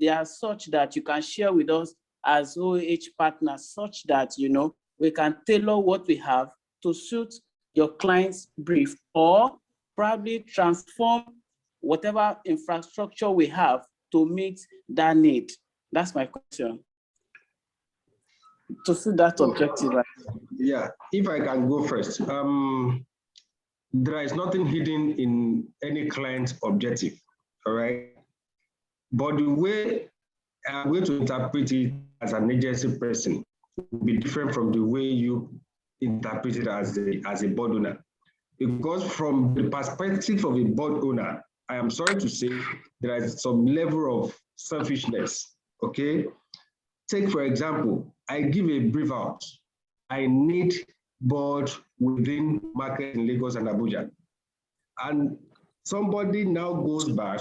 are such that you can share with us as OOH partners, such that we can tailor what we have to suit your client's brief, or probably transform whatever infrastructure we have to meet that need? That's my question. To suit that objective.
Yeah, if I can go first. There is nothing hidden in any client's objective, all right? But the way I'm going to interpret it as an agency person will be different from the way you interpret it as a board owner. Because from the perspective of a board owner, I am sorry to say there is some level of selfishness, okay? Take, for example, I give a brief out. I need board within market in Lagos and Abuja. And somebody now goes back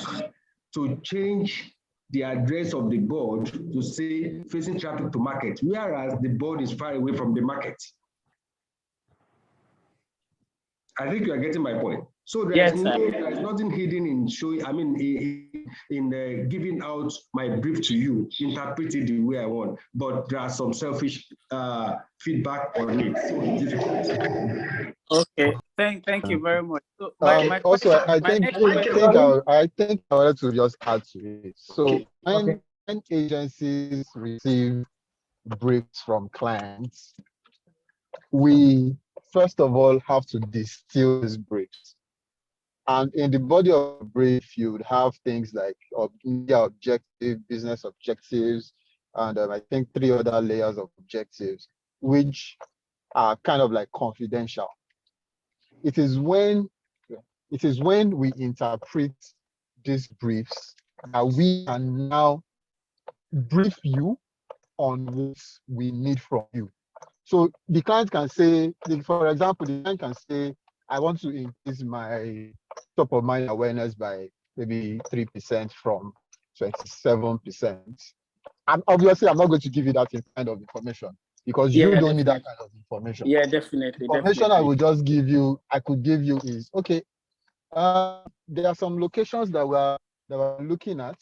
to change the address of the board to say facing traffic to market, whereas the board is far away from the market. I think you are getting my point. So there is nothing hidden in showing, in giving out my brief to you, interpret it the way I want, but there are some selfish feedback on it. So it's difficult.
Okay, thank you very much. So
also, I think I wanted to just add to it. So when agencies receive briefs from clients, we first of all have to distill these briefs. And in the body of the brief, you would have things like media objective, business objectives, and I think 3 other layers of objectives, which are kind of like confidential. It is when we interpret these briefs that we can now brief you on what we need from you. So the client can say, for example, the client can say, I want to increase my top of mind awareness by maybe 3% from 27%. Obviously, I'm not going to give you that kind of information because you don't need that kind of information.
Yeah, definitely.
Information I will just give you, I could give you is, okay, there are some locations that we're looking at,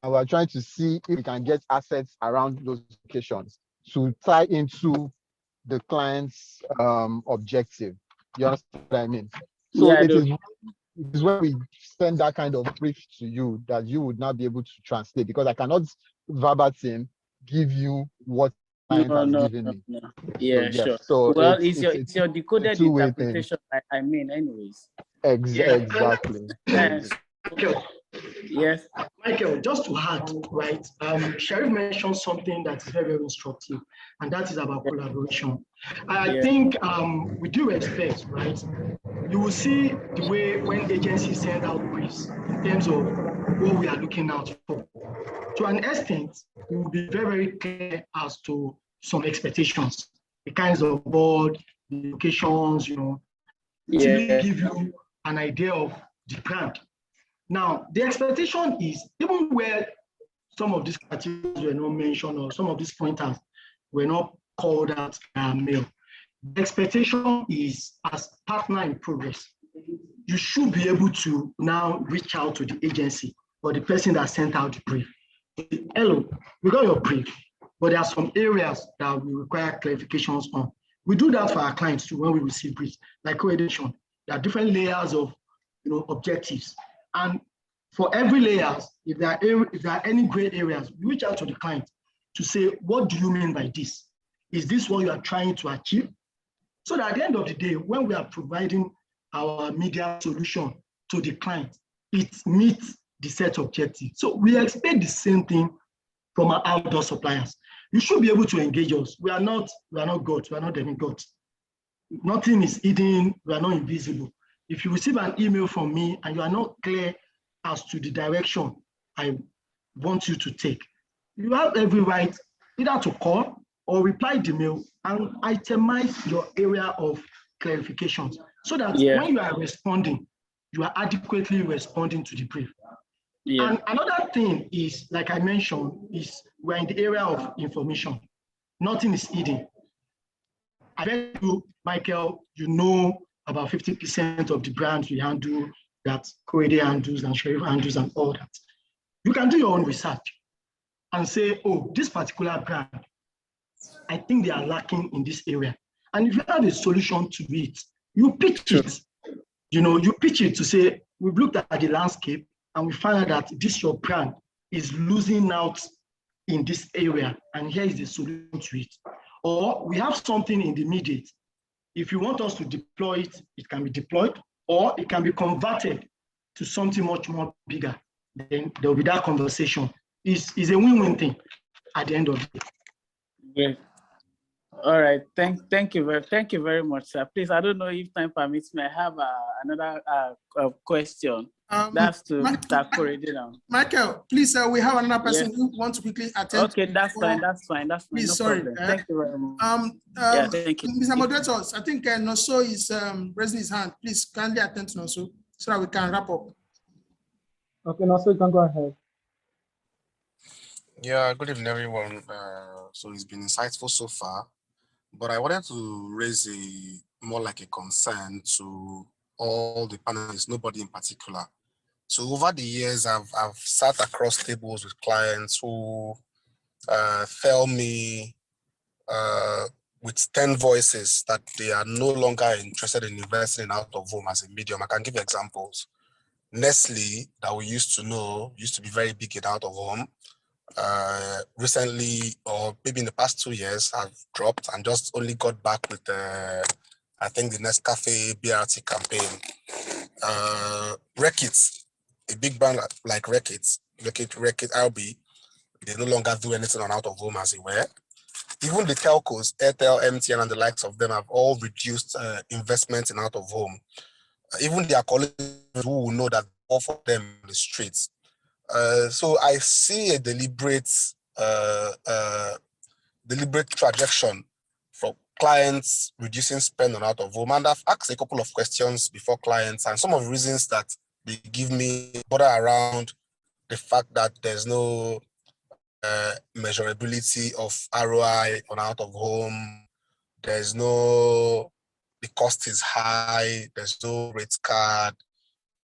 and we're trying to see if we can get assets around those locations to tie into the client's objective. You understand what I mean? So it is when we send that kind of brief to you that you would not be able to translate, because I cannot verbatim give you what client has given me.
No. Yeah,
so, yes.
Sure.
So
well, it's your decoded interpretation. Anyways.
Exactly.
Yes.
Michael, just to add, right? Sheriff mentioned something that is very, very instructive, and that is about collaboration. I think, with due respect, right, you will see the way when agencies send out briefs in terms of what we are looking out for. To an extent, we will be very, very clear as to some expectations, the kinds of board, the locations, to really give you an idea of the brand. Now, the expectation is, even where some of these categories were not mentioned or some of these pointers were not called out mail, the expectation is, as partner in progress, you should be able to now reach out to the agency or the person that sent out the brief. Hello, we got your brief, but there are some areas that we require clarifications on. We do that for our clients too when we receive briefs, like coordination. There are different layers of objectives. And for every layer, if there are any gray areas, we reach out to the client to say, what do you mean by this? Is this what you are trying to achieve? So that at the end of the day, when we are providing our media solution to the client, it meets the set objective. So we expect the same thing from our outdoor suppliers. You should be able to engage us. We are not gods, we are not demigods. Nothing is hidden, we are not invisible. If you receive an email from me and you are not clear as to the direction I want you to take, you have every right either to call or reply the mail and itemize your area of clarifications so that when you are responding, you are adequately responding to the brief. And another thing is, like I mentioned, is we're in the area of information. Nothing is hidden. I bet you, Michael, you know about 50% of the brands we handle, that Korede handles and Sheriff handles and all that. You can do your own research and say, oh, this particular brand, I think they are lacking in this area. And if you have a solution to it, you pitch it. You know, you pitch it to say, we've looked at the landscape and we find out that this your brand is losing out in this area, and here is the solution to it. Or we have something in the immediate. If you want us to deploy it, it can be deployed, or it can be converted to something much more bigger. Then there will be that conversation. It's a win-win thing at the end of the day.
Great. All right. Thank you very much, sir. Please, I don't know if time permits me. I have another question. That's to Mr. Korede now.
Michael, please, we have another person who wants to quickly attend.
Okay, that's fine.
Please,
no
sorry.
Thank you very much. Thank you.
Mr. Moderator, I think Noso is raising his hand. Please kindly attend to Noso so that we can wrap up.
Okay, Noso, you can go ahead.
Yeah, good evening, everyone. So it's been insightful so far, but I wanted to raise more like a concern to all the panelists, nobody in particular. So over the years, I've sat across tables with clients who tell me with 10 voices that they are no longer interested in investing in out of home as a medium. I can give examples. Nestle, that we used to know, used to be very big in out of home. Recently, or maybe in the past 2 years, have dropped and just only got back with I think the Nescafe BRT campaign. Reckitt, a big brand like Reckitt RB, they no longer do anything on out of home as it were. Even the telcos, Airtel, MTN, and the likes of them have all reduced investment in out of home. Even their colleagues who will know that all for them in the streets. So I see a deliberate trajectory for clients reducing spend on out of home. And I've asked a couple of questions before clients, and some of the reasons that they give me border around the fact that there's no measurability of ROI on out of home. There's no, the cost is high. There's no rate card.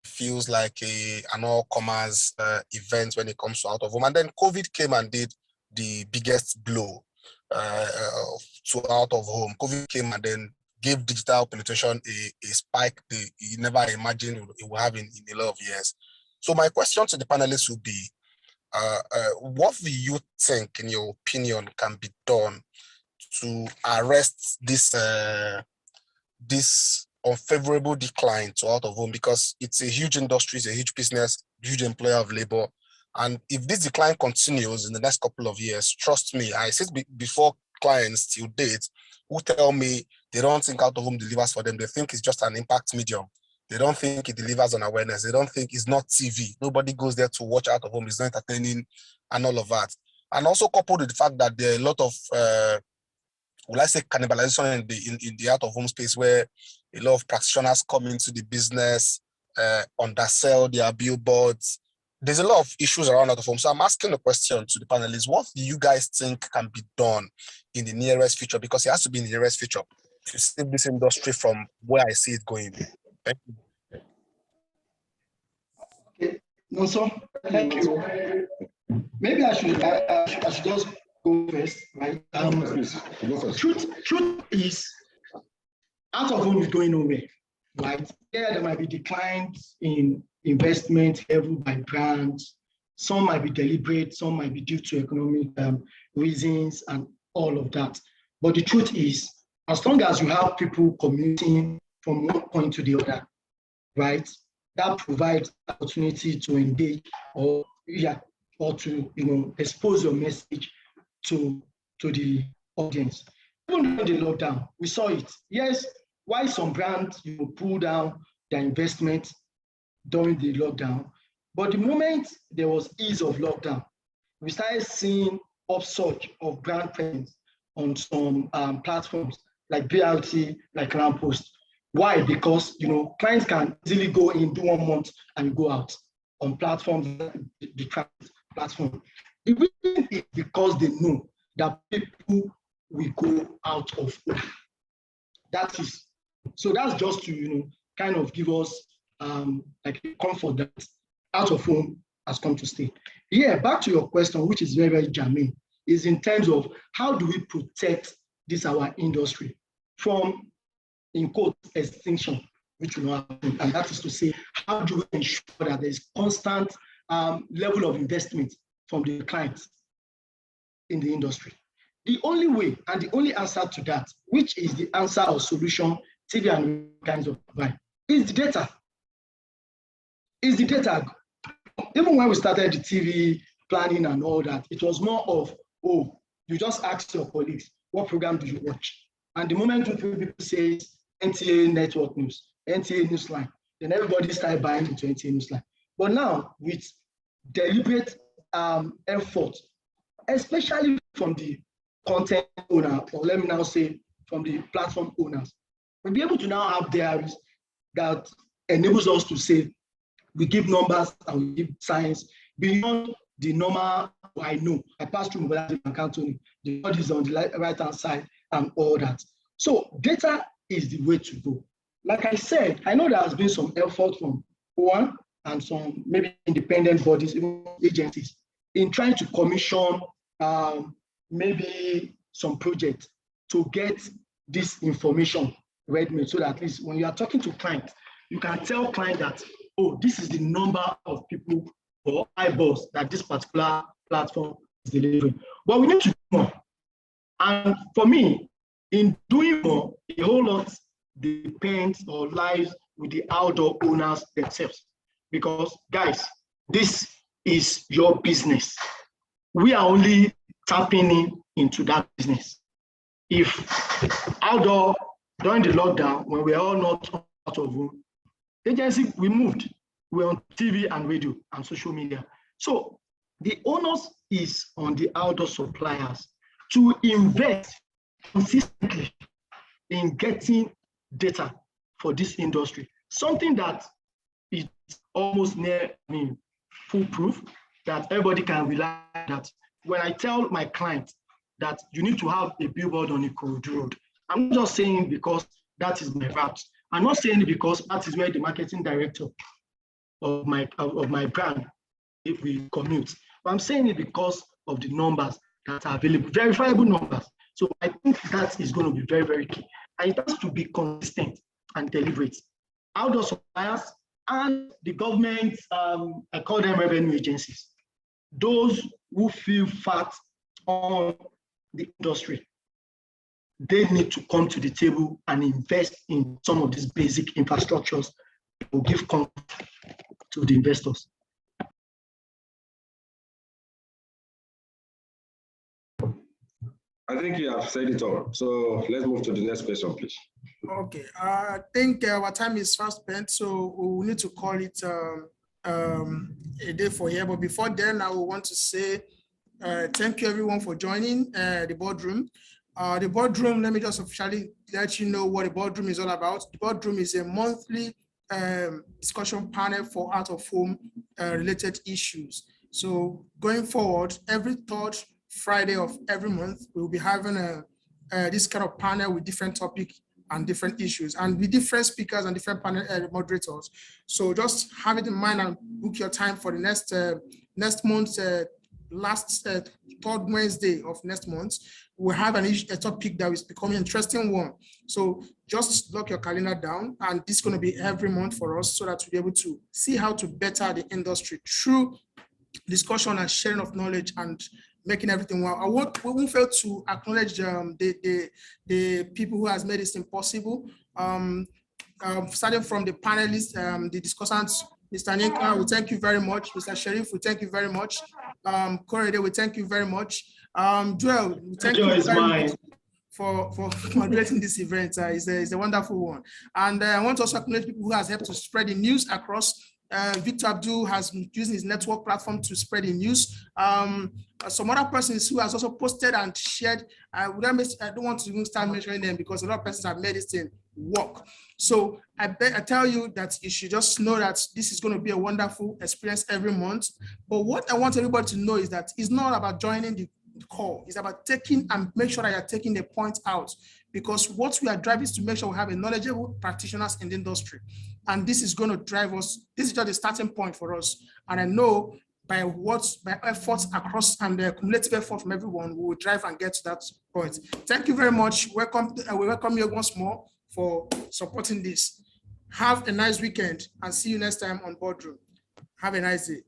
Feels like an all-comers event when it comes to out of home. And then COVID came and did the biggest blow to out of home. COVID came and then gave digital penetration a spike you never imagined it would have in a lot of years. So my question to the panelists would be, what do you think, in your opinion, can be done to arrest this unfavorable decline to out of home? Because it's a huge industry, it's a huge business, huge employer of labor. And if this decline continues in the next couple of years, trust me, I sit before clients till date who tell me they don't think out of home delivers for them. They think it's just an impact medium. They don't think it delivers on awareness. They don't think it's not TV. Nobody goes there to watch out of home. It's not entertaining and all of that. And also coupled with the fact that there are a lot of, will I say, cannibalization in the out of home space, where a lot of practitioners come into the business, undersell their billboards. There's a lot of issues around out of home. So I'm asking a question to the panelists: what do you guys think can be done in the nearest future? Because it has to be in the nearest future to save this industry from where I see it going. Thank you.
Okay, no, so thank you. Maybe I should just go first, right? Truth is, out of home is going nowhere, right? Yeah, there might be declines in investment level by brands. Some might be deliberate, some might be due to economic reasons and all of that. But the truth is, as long as you have people commuting from one point to the other, right, that provides opportunity to engage or to expose your message to the audience. Even during the lockdown, we saw it. Yes, why some brands pull down their investment during the lockdown, but the moment there was ease of lockdown, we started seeing upsurge of brand presence on some platforms like BRT, like Rampost. Why? Because clients can easily go in, do 1 month, and go out on platforms, the platform. The reason is because they know that people will go out of home. That is, so that's just to kind of give us like comfort that out of home has come to stay. Yeah, back to your question, which is very, very germane, is in terms of how do we protect this our industry from, in quote, extinction, which will not happen. And that is to say, how do we ensure that there is constant level of investment from the clients in the industry? The only way and the only answer to that, which is the answer or solution TV and kinds of provide, is the data. Is the data. Even when we started the TV planning and all that, it was more of, oh, you just ask your colleagues, what program do you watch? And the moment people say NTA Network News, NTA Newsline, then everybody started buying into NTA Newsline. But now, with deliberate effort, especially from the content owner, or let me now say from the platform owners, we'll be able to now have diaries that enables us to say, we give numbers and we give science beyond the normal. I know I passed through mobility and counting, the body is on the right hand side and all that. So data is the way to go. Like I said, I know there has been some effort from one and some maybe independent bodies, even agencies, in trying to commission maybe some project to get this information ready-made, so that at least when you are talking to clients, you can tell client that, oh, this is the number of people or eyeballs that this particular platform is delivering. But we need to do more. And for me, in doing more, a whole lot depends or lies with the outdoor owners themselves. Because guys, this is your business. We are only tapping into that business. If outdoor, during the lockdown, when we are all not out of home, agency, we moved. We're on TV and radio and social media. So the onus is on the outdoor suppliers to invest consistently in getting data for this industry. Something that is almost near foolproof, that everybody can rely on. That when I tell my clients that you need to have a billboard on a Korede road, I'm not just saying because that is my route. I'm not saying it because that is where the marketing director of my brand, if we commute. But I'm saying it because of the numbers that are available, verifiable numbers. So I think that is going to be very, very key. And it has to be consistent and deliberate. Outdoor suppliers and the government, I call them revenue agencies, those who feel fat on the industry, they need to come to the table and invest in some of these basic infrastructures that will give comfort to the investors.
I think you have said it all. So let's move to the next question, please.
Okay, I think our time is fast spent, so we need to call it a day for here. But before then, I will want to say thank you everyone for joining the boardroom. The boardroom, let me just officially let you know what the boardroom is all about. The boardroom is a monthly discussion panel for out of home related issues. So going forward, every third Friday of every month, we'll be having this kind of panel with different topics and different issues, and with different speakers and different panel moderators. So just have it in mind and book your time for the next month, last third Wednesday of next month. We'll have a topic that is becoming an interesting one. So just lock your calendar down, and this is going to be every month for us, so that we'll be able to see how to better the industry through discussion and sharing of knowledge and making everything well. We won't fail to acknowledge the people who has made this impossible. Starting from the panelists, the discussants, Mr. Yinka, we thank you very much. Mr. Sheriff, we thank you very much. Korede, we thank you very much. Joel, we thank you very much for moderating this event. It's a wonderful one. And I want to also acknowledge people who has helped to spread the news across. Victor Abdul has been using his network platform to spread the news. Some other persons who has also posted and shared. I don't want to even start mentioning them because a lot of persons have made this thing work. So I tell you that you should just know that this is going to be a wonderful experience every month. But what I want everybody to know is that it's not about joining the call. It's about taking and make sure that you're taking the point out, because what we are driving is to make sure we have a knowledgeable practitioners in the industry. And this is going to drive us. This is just the starting point for us. And I know by efforts across and the cumulative effort from everyone, we will drive and get to that point. Thank you very much. We welcome you once more for supporting this. Have a nice weekend and see you next time on Boardroom. Have a nice day.